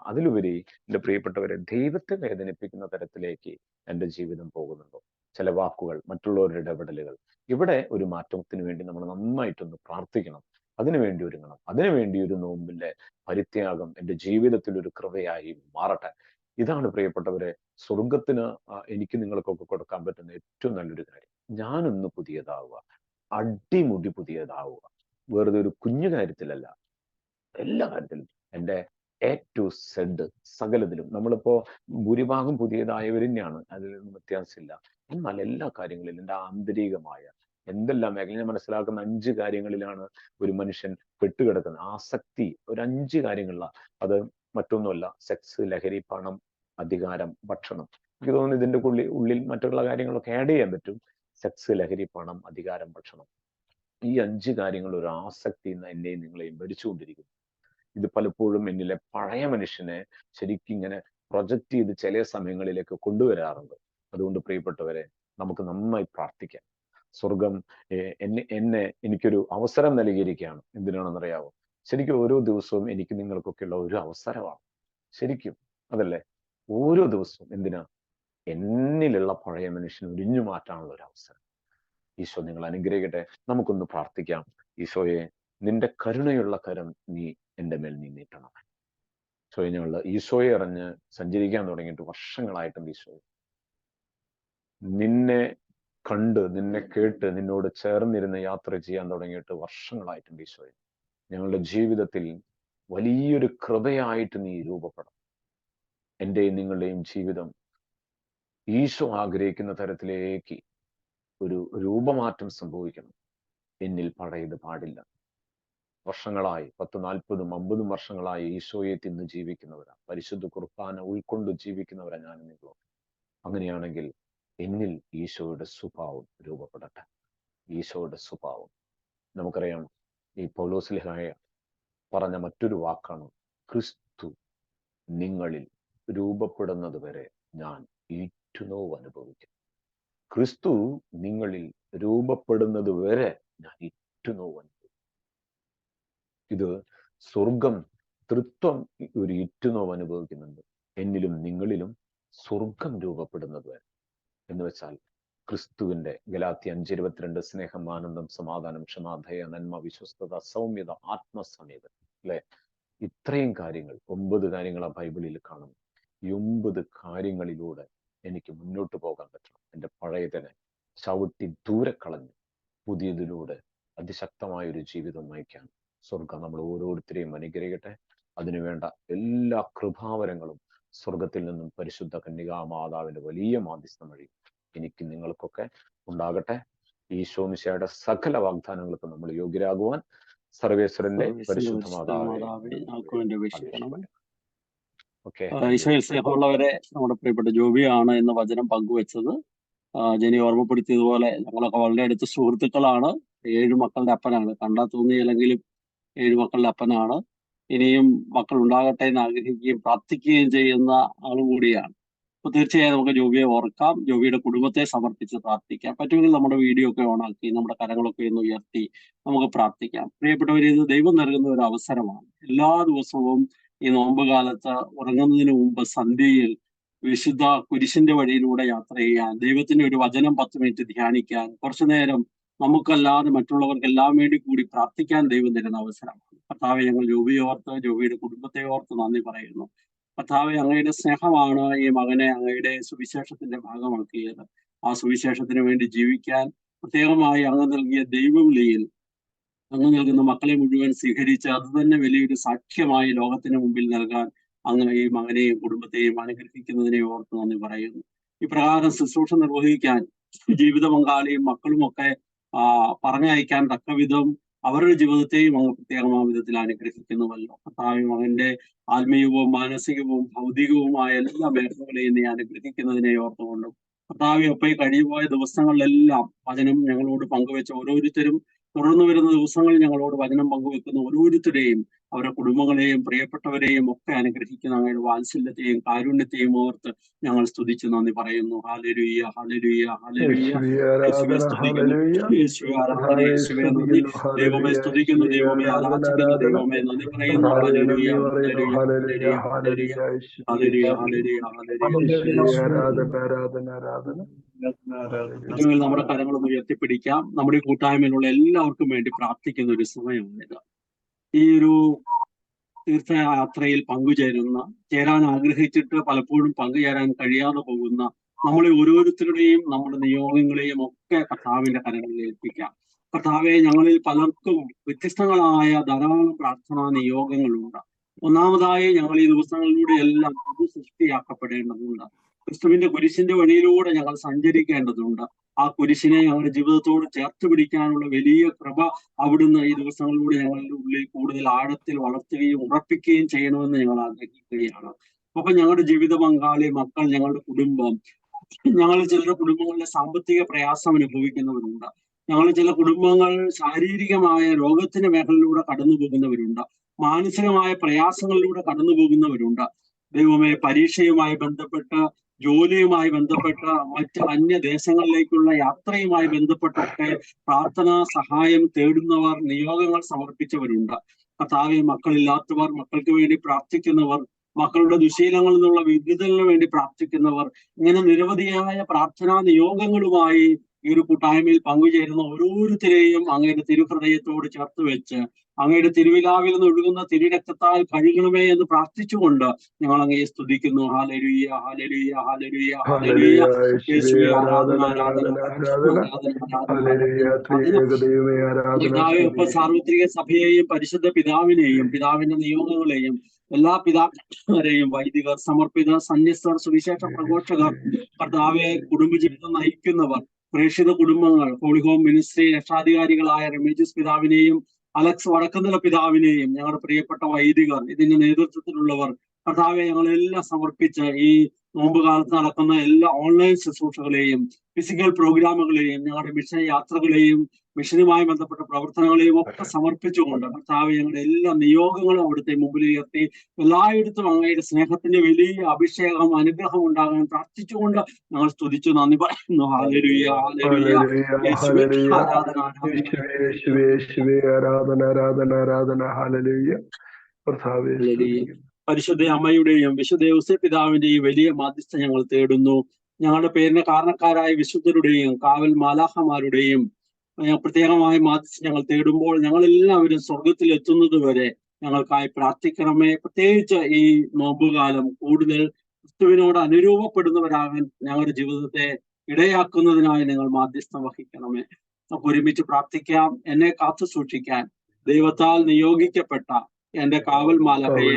അതിലുപരി എൻ്റെ പ്രിയപ്പെട്ടവരെ, ദൈവത്തെ വേദനിപ്പിക്കുന്ന തരത്തിലേക്ക് എൻ്റെ ജീവിതം പോകുന്നുണ്ടോ? ചില വാക്കുകൾ, മറ്റുള്ളവരുടെ ഇടപെടലുകൾ, ഇവിടെ ഒരു മാറ്റത്തിന് വേണ്ടി നമ്മൾ നന്നായിട്ടൊന്ന് പ്രാർത്ഥിക്കണം. അതിനുവേണ്ടി ഒരുങ്ങണം. അതിനുവേണ്ടി ഒരു നോമ്പിന്റെ പരിത്യാഗം എൻ്റെ ജീവിതത്തിൽ ഒരു കൃപയായി മാറട്ടെ. ഇതാണ് പ്രിയപ്പെട്ടവരെ സ്വർഗത്തിന് എനിക്ക് നിങ്ങൾക്കൊക്കെ കൊടുക്കാൻ പറ്റുന്ന ഏറ്റവും നല്ലൊരു കാര്യം. ഞാനൊന്ന് പുതിയതാവുക, അടിമുടി പുതിയതാവുക. വെറുതെ ഒരു കുഞ്ഞു കാര്യത്തിലല്ല, എല്ലാ കാര്യത്തിലും, എൻ്റെ A to Z സകലത്തിലും. നമ്മളിപ്പോ ഭൂരിഭാഗം പുതിയതായവർ തന്നെയാണ്, അതിലൊന്നും വ്യത്യാസമില്ല. എന്നാൽ എല്ലാ കാര്യങ്ങളിലും എൻ്റെ ആന്തരികമായ എന്തെല്ലാം മേഖല ഞാൻ മനസ്സിലാക്കുന്ന 5 കാര്യങ്ങളിലാണ് ഒരു മനുഷ്യൻ പെട്ടുകിടക്കുന്നത്. ആസക്തി ഒരു 5 കാര്യങ്ങളിലാണ്. അത് മറ്റൊന്നുമല്ല, സെക്സ്, ലഹരി, പണം, അധികാരം, ഭക്ഷണം. എനിക്ക് തോന്നുന്നു ഇതിന്റെ ഉള്ളിൽ മറ്റുള്ള കാര്യങ്ങളൊക്കെ ആഡ് ചെയ്യാൻ പറ്റും. സെക്സ്, ലഹരി, പണം, അധികാരം, ഭക്ഷണം. ഈ 5 കാര്യങ്ങൾ ഒരു ആസക്തി എന്നെയും നിങ്ങളെയും ഭരിച്ചുകൊണ്ടിരിക്കുന്നു. ഇത് പലപ്പോഴും എന്നിലെ പഴയ മനുഷ്യനെ ശരിക്കും ഇങ്ങനെ പ്രൊജക്റ്റ് ചെയ്ത് ചില സമയങ്ങളിലേക്ക് കൊണ്ടുവരാറുണ്ട്. അതുകൊണ്ട് പ്രിയപ്പെട്ടവരെ, നമുക്ക് നന്നായി പ്രാർത്ഥിക്കാം. സ്വർഗം എനിക്കൊരു അവസരം നൽകിയിരിക്കുകയാണ്. എന്തിനാണെന്നറിയാവോ? ശരിക്കും ഓരോ ദിവസവും എനിക്ക് നിങ്ങൾക്കൊക്കെയുള്ള ഒരു അവസരമാണ്. ശരിക്കും അതല്ലേ? ഓരോ ദിവസവും എന്തിനാ? എന്നിലുള്ള പഴയ മനുഷ്യനെ ഒരിഞ്ഞു മാറ്റാനുള്ള ഒരു അവസരം. ഈശോ നിങ്ങൾ അനുഗ്രഹിക്കട്ടെ. നമുക്കൊന്ന് പ്രാർത്ഥിക്കാം. ഈശോയെ, നിന്റെ കരുണയുള്ള കരം നീ എൻ്റെ മേൽ നീ നീട്ടണം. ഈശോയെ അറിഞ്ഞ് സഞ്ചരിക്കാൻ തുടങ്ങിയിട്ട് വർഷങ്ങളായിട്ടുണ്ട്. ഈശോയെ, നിന്നെ കണ്ട്, നിന്നെ കേട്ട്, നിന്നോട് ചേർന്നിരുന്ന് യാത്ര ചെയ്യാൻ തുടങ്ങിയിട്ട് വർഷങ്ങളായിട്ടുണ്ട്. ഈശോയെ, ഞങ്ങളുടെ ജീവിതത്തിൽ വലിയൊരു കൃപയായിട്ട് നീ രൂപപ്പെടണം. എൻ്റെയും നിങ്ങളുടെയും ജീവിതം ഈശോ ആഗ്രഹിക്കുന്ന തരത്തിലേക്ക് ഒരു രൂപമാറ്റം സംഭവിക്കണം. എന്നിൽ പഴയത് പാടില്ല. വർഷങ്ങളായി 10, 40, 50 വർഷങ്ങളായി ഈശോയെ തിന്ന് ജീവിക്കുന്നവരാ, പരിശുദ്ധ കുർബാന ഉൾക്കൊണ്ട് ജീവിക്കുന്നവരാ ഞാൻ നിങ്ങളോ. അങ്ങനെയാണെങ്കിൽ എന്നിൽ ഈശോയുടെ സ്വഭാവം രൂപപ്പെടട്ടെ. ഈശോയുടെ സ്വഭാവം. നമുക്കറിയാം, ഈ പൗലോസ്ലീഹായ പറഞ്ഞ മറ്റൊരു വാക്കാണ്, ക്രിസ്തു നിങ്ങളിൽ രൂപപ്പെടുന്നത് വരെ ഞാൻ ഈറ്റുനോവ് അനുഭവിക്കും. ക്രിസ്തു നിങ്ങളിൽ രൂപപ്പെടുന്നത് വരെ ഞാൻ ഈറ്റുനോവ് അനുഭവിക്കും. ഇത് സ്വർഗം, തൃത്വം ഒരു ഈറ്റുനോവ് അനുഭവിക്കുന്നുണ്ട്. എന്നിലും നിങ്ങളിലും സ്വർഗം രൂപപ്പെടുന്നത് വരെ. എന്ന് വെച്ചാൽ ക്രിസ്തുവിന്റെ ഗലാത്യ 5:22 സ്നേഹം, ആനന്ദം, സമാധാനം, ക്ഷമ, ദയ, നന്മ, വിശ്വസ്തത, സൗമ്യത, ആത്മസമേത, അല്ലെ? ഇത്രയും കാര്യങ്ങൾ, 9 കാര്യങ്ങൾ ആ ബൈബിളിൽ കാണുന്നു. ഈ 9 കാര്യങ്ങളിലൂടെ എനിക്ക് മുന്നോട്ട് പോകാൻ പറ്റണം. എൻ്റെ പഴയതിനെ ചവിട്ടി ദൂരെ കളഞ്ഞ് പുതിയതിലൂടെ അതിശക്തമായ ഒരു ജീവിതം നയിക്കാൻ സ്വർഗം നമ്മൾ ഓരോരുത്തരെയും അനുഗ്രഹിക്കട്ടെ. അതിനുവേണ്ട എല്ലാ കൃപാവരങ്ങളും സ്വർഗത്തിൽ നിന്നും പരിശുദ്ധ കന്യകാമാതാവിന്റെ വലിയ മാധ്യസ്ഥം വഴി എനിക്ക് നിങ്ങൾക്കൊക്കെ ഉണ്ടാകട്ടെ. ഈശോ മിശിഹായുടെ സകല വാഗ്ദാനങ്ങൾക്ക് നമ്മൾ യോഗ്യരാകുവാൻ സർവേശ്വരന്റെ പരിശുദ്ധ മാതാവേ ഓക്കെ. ഈശോയിൽ സ്നേഹമുള്ളവരെ, നമ്മുടെ പ്രിയപ്പെട്ട ജോബിയാണ് എന്ന വചനം പങ്കുവെച്ചത്. ജെനി ഓർമ്മപ്പെടുത്തിയതുപോലെ ഞങ്ങളൊക്കെ വളരെ അടുത്ത സുഹൃത്തുക്കളാണ്. 7 മക്കളുടെ അപ്പനാണ്. കണ്ടാൽ തോന്നിയില്ലെങ്കിലും 7 മക്കളുടെ അപ്പനാണ്. ഇനിയും മക്കൾ ഉണ്ടാകട്ടെ എന്ന് ആഗ്രഹിക്കുകയും പ്രാർത്ഥിക്കുകയും ചെയ്യുന്ന ആളും കൂടിയാണ്. അപ്പൊ തീർച്ചയായും നമുക്ക് ജോബിയെ ഓർക്കാം, ജോബിയുടെ കുടുംബത്തെ സമർപ്പിച്ച് പ്രാർത്ഥിക്കാം. പറ്റുമെങ്കിൽ നമ്മുടെ വീഡിയോ ഒക്കെ ഓണാക്കി നമ്മുടെ കരങ്ങളൊക്കെ ഒന്ന് ഉയർത്തി നമുക്ക് പ്രാർത്ഥിക്കാം. പ്രിയപ്പെട്ടവർ, ഇത് ദൈവം നൽകുന്ന ഒരു അവസരമാണ്. എല്ലാ ദിവസവും ഈ നോമ്പ് കാലത്ത് ഉറങ്ങുന്നതിന് മുമ്പ് സന്ധ്യയിൽ വിശുദ്ധ കുരിശിന്റെ വഴിയിലൂടെ യാത്ര ചെയ്യാൻ, ദൈവത്തിന്റെ ഒരു വചനം 10 മിനിറ്റ് ധ്യാനിക്കാൻ, കുറച്ചു നേരം നമുക്കല്ലാതെ മറ്റുള്ളവർക്കെല്ലാം വേണ്ടി കൂടി പ്രാർത്ഥിക്കാൻ ദൈവം തരുന്ന അവസരമാണ്. കർത്താവെ, ഞങ്ങൾ ജോബിയെ ഓർത്ത്, ജോബിയുടെ കുടുംബത്തെ ഓർത്ത് നന്ദി പറയുന്നു. കർത്താവെ, അങ്ങയുടെ സ്നേഹമാണ് ഈ മകനെ അങ്ങയുടെ സുവിശേഷത്തിന്റെ ഭാഗമാക്കിയത്. ആ സുവിശേഷത്തിന് വേണ്ടി ജീവിക്കാൻ പ്രത്യേകമായി അങ്ങ് നൽകിയ ദൈവവിളിയിൽ അങ്ങ് നൽകുന്ന മക്കളെ മുഴുവൻ സ്വീകരിച്ച് അത് തന്നെ വലിയൊരു സാക്ഷ്യമായി ലോകത്തിന് മുമ്പിൽ നൽകാൻ അങ്ങ് ഈ മകനെയും കുടുംബത്തെയും അനുഗ്രഹിക്കുന്നതിനെ ഓർത്ത് നന്ദി പറയുന്നു. ഇപ്രകാരം ശുശ്രൂഷ നിർവഹിക്കാൻ ജീവിത പങ്കാളിയും മക്കളുമൊക്കെ പറഞ്ഞയക്കാൻ തക്കവിധം അവരുടെ ജീവിതത്തെയും അങ്ങ് പ്രത്യേകമായ വിധത്തിൽ അനുഗ്രഹിക്കുന്നുവല്ലോ. കർത്താവ്, മകന്റെ ആത്മീയവും മാനസികവും ഭൗതികവുമായ എല്ലാ മേഖലകളെയും നീ അനുഗ്രഹിക്കുന്നതിനെ ഓർത്തുകൊണ്ടും കർത്താവ്, ഒപ്പം കഴിഞ്ഞുപോയ ദിവസങ്ങളിലെല്ലാം വചനം ഞങ്ങളോട് പങ്കുവെച്ച ഓരോരുത്തരും, തുടർന്നു വരുന്ന ദിവസങ്ങളിൽ ഞങ്ങളോട് വചനം പങ്കുവെക്കുന്ന ഓരോരുത്തരെയും, അവരുടെ കുടുംബങ്ങളെയും പ്രിയപ്പെട്ടവരെയും ഒക്കെ അനുഗ്രഹിക്കുന്ന അങ്ങയുടെ വാത്സല്യത്തെയും കാരുണ്യത്തെയും ഓർത്ത് ഞങ്ങൾ സ്തുതിച്ച് നന്ദി പറയുന്നു. Hallelujah, hallelujah, hallelujah. യേശുവേ സ്തുതിക്കുന്നു, യേശുവേ ആരാധന, യേശുവേ നന്ദി. ദൈവമേ സ്തുതിക്കുന്നു, ദൈവമേ ആരാധിക്കുന്നു, ദൈവമേ നന്ദി പറയുന്നു. Hallelujah, hallelujah, hallelujah, hallelujah, hallelujah, hallelujah, hallelujah. പറ്റുമെങ്കിൽ നമ്മുടെ കരങ്ങളൊന്ന് ഉയർത്തിപ്പിടിക്കാം. നമ്മുടെ കൂട്ടായ്മയിലുള്ള എല്ലാവർക്കും വേണ്ടി പ്രാർത്ഥിക്കുന്ന ഒരു സമയമാണിത്. ഈ ഒരു തീർത്ഥയാത്രയിൽ ചേരാൻ ആഗ്രഹിച്ചിട്ട് പലപ്പോഴും പങ്കുചേരാൻ കഴിയാതെ പോകുന്ന നമ്മളെ ഓരോരുത്തരുടെയും നമ്മുടെ നിയോഗങ്ങളെയും ഒക്കെ കർത്താവിന്റെ കരങ്ങളിൽ ഏൽപ്പിക്കാം. കർത്താവെ, ഞങ്ങളിൽ പലർക്കും വ്യത്യസ്തങ്ങളായ ധാരാളം പ്രാർത്ഥനാ നിയോഗങ്ങളുണ്ട്. ഒന്നാമതായി, ഞങ്ങൾ ഈ ദിവസങ്ങളിലൂടെ എല്ലാം സൃഷ്ടിയാക്കപ്പെടേണ്ടതുണ്ട്. ക്രിസ്തുവിന്റെ കുരിശിന്റെ വഴിയിലൂടെ ഞങ്ങൾ സഞ്ചരിക്കേണ്ടതുണ്ട്. ആ കുരിശിനെ ഞങ്ങളുടെ ജീവിതത്തോട് ചേർത്ത് പിടിക്കാനുള്ള വലിയ കൃപ അവിടുന്ന് ഈ ദിവസങ്ങളിലൂടെ ഞങ്ങളുടെ ഉള്ളിൽ കൂടുതൽ ആഴത്തിൽ വളർത്തുകയും ഉറപ്പിക്കുകയും ചെയ്യണമെന്ന് ഞങ്ങൾ ആഗ്രഹിക്കുകയാണ്. അപ്പൊ ഞങ്ങളുടെ ജീവിത പങ്കാളി, മക്കൾ, ഞങ്ങളുടെ കുടുംബം, ഞങ്ങൾ ചിലരുടെ കുടുംബങ്ങളിലെ സാമ്പത്തിക പ്രയാസം അനുഭവിക്കുന്നവരുണ്ട്. ഞങ്ങൾ ചില കുടുംബങ്ങൾ ശാരീരികമായ രോഗത്തിന്റെ മേഖലയിലൂടെ കടന്നു പോകുന്നവരുണ്ട്. മാനസികമായ പ്രയാസങ്ങളിലൂടെ കടന്നു പോകുന്നവരുണ്ട്. ദൈവമേ, പരീക്ഷയുമായി ബന്ധപ്പെട്ട്, ജോലിയുമായി ബന്ധപ്പെട്ട, മറ്റ് അന്യദേശങ്ങളിലേക്കുള്ള യാത്രയുമായി ബന്ധപ്പെട്ടൊക്കെ പ്രാർത്ഥനാ സഹായം തേടുന്നവർ, നിയോഗങ്ങൾ സമർപ്പിച്ചവരുണ്ട്. കർത്താവെ, മക്കളില്ലാത്തവർ, മക്കൾക്ക് വേണ്ടി പ്രാർത്ഥിക്കുന്നവർ, മക്കളുടെ ദുശീലങ്ങളിൽ നിന്നുള്ള വിടുതലിന് വേണ്ടി പ്രാർത്ഥിക്കുന്നവർ, ഇങ്ങനെ നിരവധിയായ പ്രാർത്ഥനാ നിയോഗങ്ങളുമായി ഈ ഒരു കൂട്ടായ്മയിൽ പങ്കുചേരുന്ന ഓരോരുത്തരെയും അങ്ങയുടെ തിരുഹൃദയത്തോട് ചേർത്ത് വെച്ച് അങ്ങയുടെ തിരുവിലാവിൽ നിന്ന് ഒഴുകുന്ന തിരുരക്തത്താൽ കഴുകണമേ എന്ന് പ്രാർത്ഥിച്ചുകൊണ്ട് ഞങ്ങൾ അങ്ങയെ സ്തുതിക്കുന്നു. Hallelujah, hallelujah, hallelujah, hallelujah. യേശുവേ ആരാധന, ആരാധന, ഇപ്പൊ സാർവത്രിക സഭയെയും പരിശുദ്ധ പിതാവിനെയും പിതാവിന്റെ നിയോഗങ്ങളെയും എല്ലാ പിതാക്കന്മാരെയും, വൈദികർ, സമർപ്പിതർ, സന്യസ്തർ, സുവിശേഷ പ്രഘോഷകർ, കർത്താവെ, കുടുംബജീവിതം നയിക്കുന്നവർ, പ്രേക്ഷിത കുടുംബങ്ങൾ, ഹോളി ഹോം മിനിസ്ട്രി രക്ഷാധികാരികളായ റമീജിസ് പിതാവിനെയും അലക്സ് വടക്കുന്നില പിതാവിനെയും, ഞങ്ങളുടെ പ്രിയപ്പെട്ട വൈദികർ, ഇതിന്റെ നേതൃത്വത്തിലുള്ളവർ, കർത്താവെ, ഞങ്ങളെല്ലാം സമർപ്പിച്ച് ഈ നോമ്പ് കാലത്ത് നടക്കുന്ന എല്ലാ ഓൺലൈൻ ശുശ്രൂഷകളെയും ഫിസിക്കൽ പ്രോഗ്രാമുകളെയും ഞങ്ങളുടെ മിഷൻ യാത്രകളെയും മിഷനുമായി ബന്ധപ്പെട്ട പ്രവർത്തനങ്ങളെയും ഒക്കെ സമർപ്പിച്ചുകൊണ്ട് കർത്താവെ, ഞങ്ങളുടെ എല്ലാ നിയോഗങ്ങളും അവിടുത്തെ മുമ്പിൽ ഉയർത്തി എല്ലായിടത്തും അങ്ങയുടെ സ്നേഹത്തിന്റെ വലിയ അഭിഷേകം, അനുഗ്രഹം ഉണ്ടാകാൻ പ്രാർത്ഥിച്ചുകൊണ്ട് ഞങ്ങൾ സ്തുതിച്ചു നന്ദി പറയുന്നു. ഹല്ലേലൂയ, ഹല്ലേലൂയ, യേശുവേ ആരാധന, പരിശുദ്ധ അമ്മയുടെയും വിശുദ്ധ ഔസേപ്പ് പിതാവിന്റെയും വലിയ മാധ്യസ്ഥ ഞങ്ങൾ തേടുന്നു. ഞങ്ങളുടെ പേരിന് കാരണക്കാരായ വിശുദ്ധരുടെയും കാവൽ മാലാഖമാരുടെയും പ്രത്യേകമായ മാധ്യസ്ഥ ഞങ്ങൾ തേടുമ്പോൾ ഞങ്ങളെല്ലാവരും സ്വർഗത്തിൽ എത്തുന്നത് വരെ ഞങ്ങൾക്കായി പ്രാർത്ഥിക്കണമേ. പ്രത്യേകിച്ച് ഈ നോമ്പുകാലം കൂടുതൽ ക്രിസ്തുവിനോട് അനുരൂപപ്പെടുന്നവരാകാൻ ഞങ്ങളുടെ ജീവിതത്തെ ഇടയാക്കുന്നതിനായി നിങ്ങൾ മാധ്യസ്ഥം വഹിക്കണമേ. നമുക്ക് ഒരുമിച്ച് പ്രാർത്ഥിക്കാം. എന്നെ കാത്തു സൂക്ഷിക്കാൻ ദൈവത്താൽ നിയോഗിക്കപ്പെട്ട എന്റെ കാവൽ മാലാഖയെ,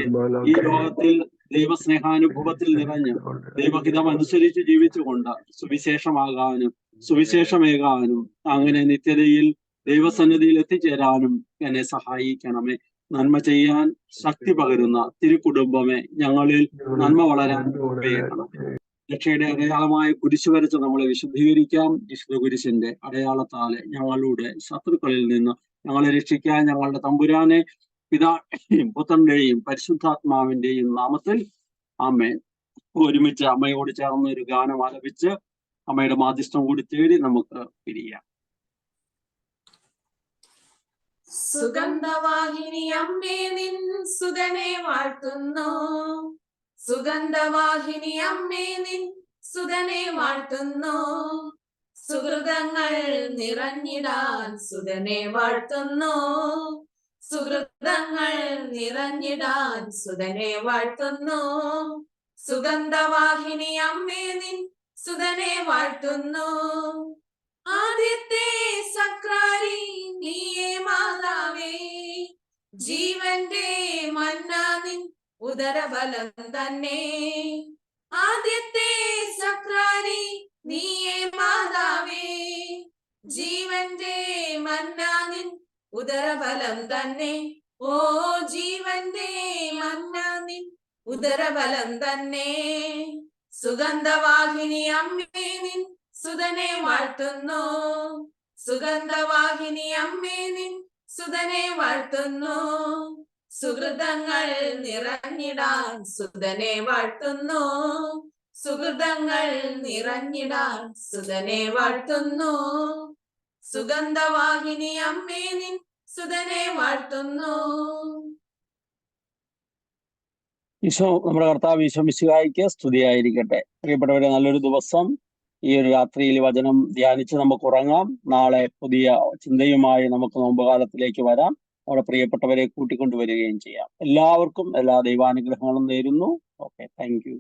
ഈ ലോകത്തിൽ ദൈവസ്നേഹാനുഭവത്തിൽ നിറഞ്ഞ് ദൈവഹിതം അനുസരിച്ച് ജീവിച്ചുകൊണ്ട് സുവിശേഷമാകാനും സുവിശേഷമേകാനും അങ്ങനെ നിത്യതയിൽ ദൈവസന്നിധിയിൽ എത്തിച്ചേരാനും എന്നെ സഹായിക്കണമേ. നന്മ ചെയ്യാൻ ശക്തി പകരുന്ന തിരുക്കുടുംബമേ, ഞങ്ങളിൽ നന്മ വളരാൻ ഉപയോഗിക്കണം. രക്ഷയുടെ അടയാളമായ കുരിശ് വരച്ച് നമ്മളെ വിശുദ്ധീകരിക്കാം. വിശുദ്ധ കുരിശിന്റെ അടയാളത്താലെ ഞങ്ങളുടെ ശത്രുക്കളിൽ നിന്ന് ഞങ്ങളെ രക്ഷിക്കാൻ ഞങ്ങളുടെ തമ്പുരാനെ, പിതാവിന്റെയും പുത്രന്റെയും പരിശുദ്ധാത്മാവിന്റെയും നാമത്തിൽ ആമേൻ. ഒരുമിച്ച് അമ്മയോട് ചേർന്ന് ഒരു ഗാനം ആലപിച്ച് അമ്മയുടെ മാധ്യസ്ഥം കൂടി തേടി നമുക്ക് പിരിയാം. സുഗന്ധവാഹിനി അമ്മേ നിൻ സുതനെ വാഴ്ത്തുന്നു. സുഗന്ധവാഹിനി അമ്മേ നിൻ സുതനെ വാഴ്ത്തുന്നു. സുഹൃതങ്ങൾ നിറഞ്ഞിടാൻ സുതനെ വാഴ്ത്തുന്നു. സുഹൃതങ്ങൾ നിറഞ്ഞിടാൻ സുതനെ വാഴ്ത്തുന്നു. സുഗന്ധവാഹിനി അമ്മേ നിൻ സുതനെ വാഴ്ത്തുന്നു. ആദ്യത്തെ സക്രാരി നീയേ മാതാവേ, ജീവന്റെ മന്ന നിൻ ഉദരബലം തന്നെ. ആദ്യത്തെ സക്രാരി നീയേ മാതാവേ, ജീവന്റെ മന്ന നിൻ ഉദരബലം തന്നെ. ഓ ജീവന്റെ മന്ന നിൻ ഉദരബലം തന്നെ. സുഗന്ധവാഹിനി അമ്മേ നിൻ സുതനെ വാഴ്ത്തുന്നു. സുഗന്ധവാഹിനി അമ്മേ നിൻ സുതനെ വാഴ്ത്തുന്നു. സുഹൃതങ്ങൾ നിറഞ്ഞിടാൻ സുതനെ വാഴ്ത്തുന്നു. സുഹൃതങ്ങൾ നിറഞ്ഞിടാൻ സുതനെ വാഴ്ത്തുന്നു. സുഗന്ധവാഹിനി അമ്മേ നിൻ സുതനെ വാഴ്ത്തുന്നു. ഈശോ നമ്മുടെ കർത്താവ് ഈശോ മിശിഹായിക്ക് സ്തുതിയായിരിക്കട്ടെ. പ്രിയപ്പെട്ടവരെ, നല്ലൊരു ദിവസം. ഈ ഒരു രാത്രിയിൽ വചനം ധ്യാനിച്ച് നമുക്ക് ഉറങ്ങാം. നാളെ പുതിയ ചിന്തയുമായി നമുക്ക് നോമ്പുകാലത്തിലേക്ക് വരാം. നമ്മുടെ പ്രിയപ്പെട്ടവരെ കൂട്ടിക്കൊണ്ടുവരികയും ചെയ്യാം. എല്ലാവർക്കും എല്ലാ ദൈവാനുഗ്രഹങ്ങളും നേരുന്നു. Okay, thank you.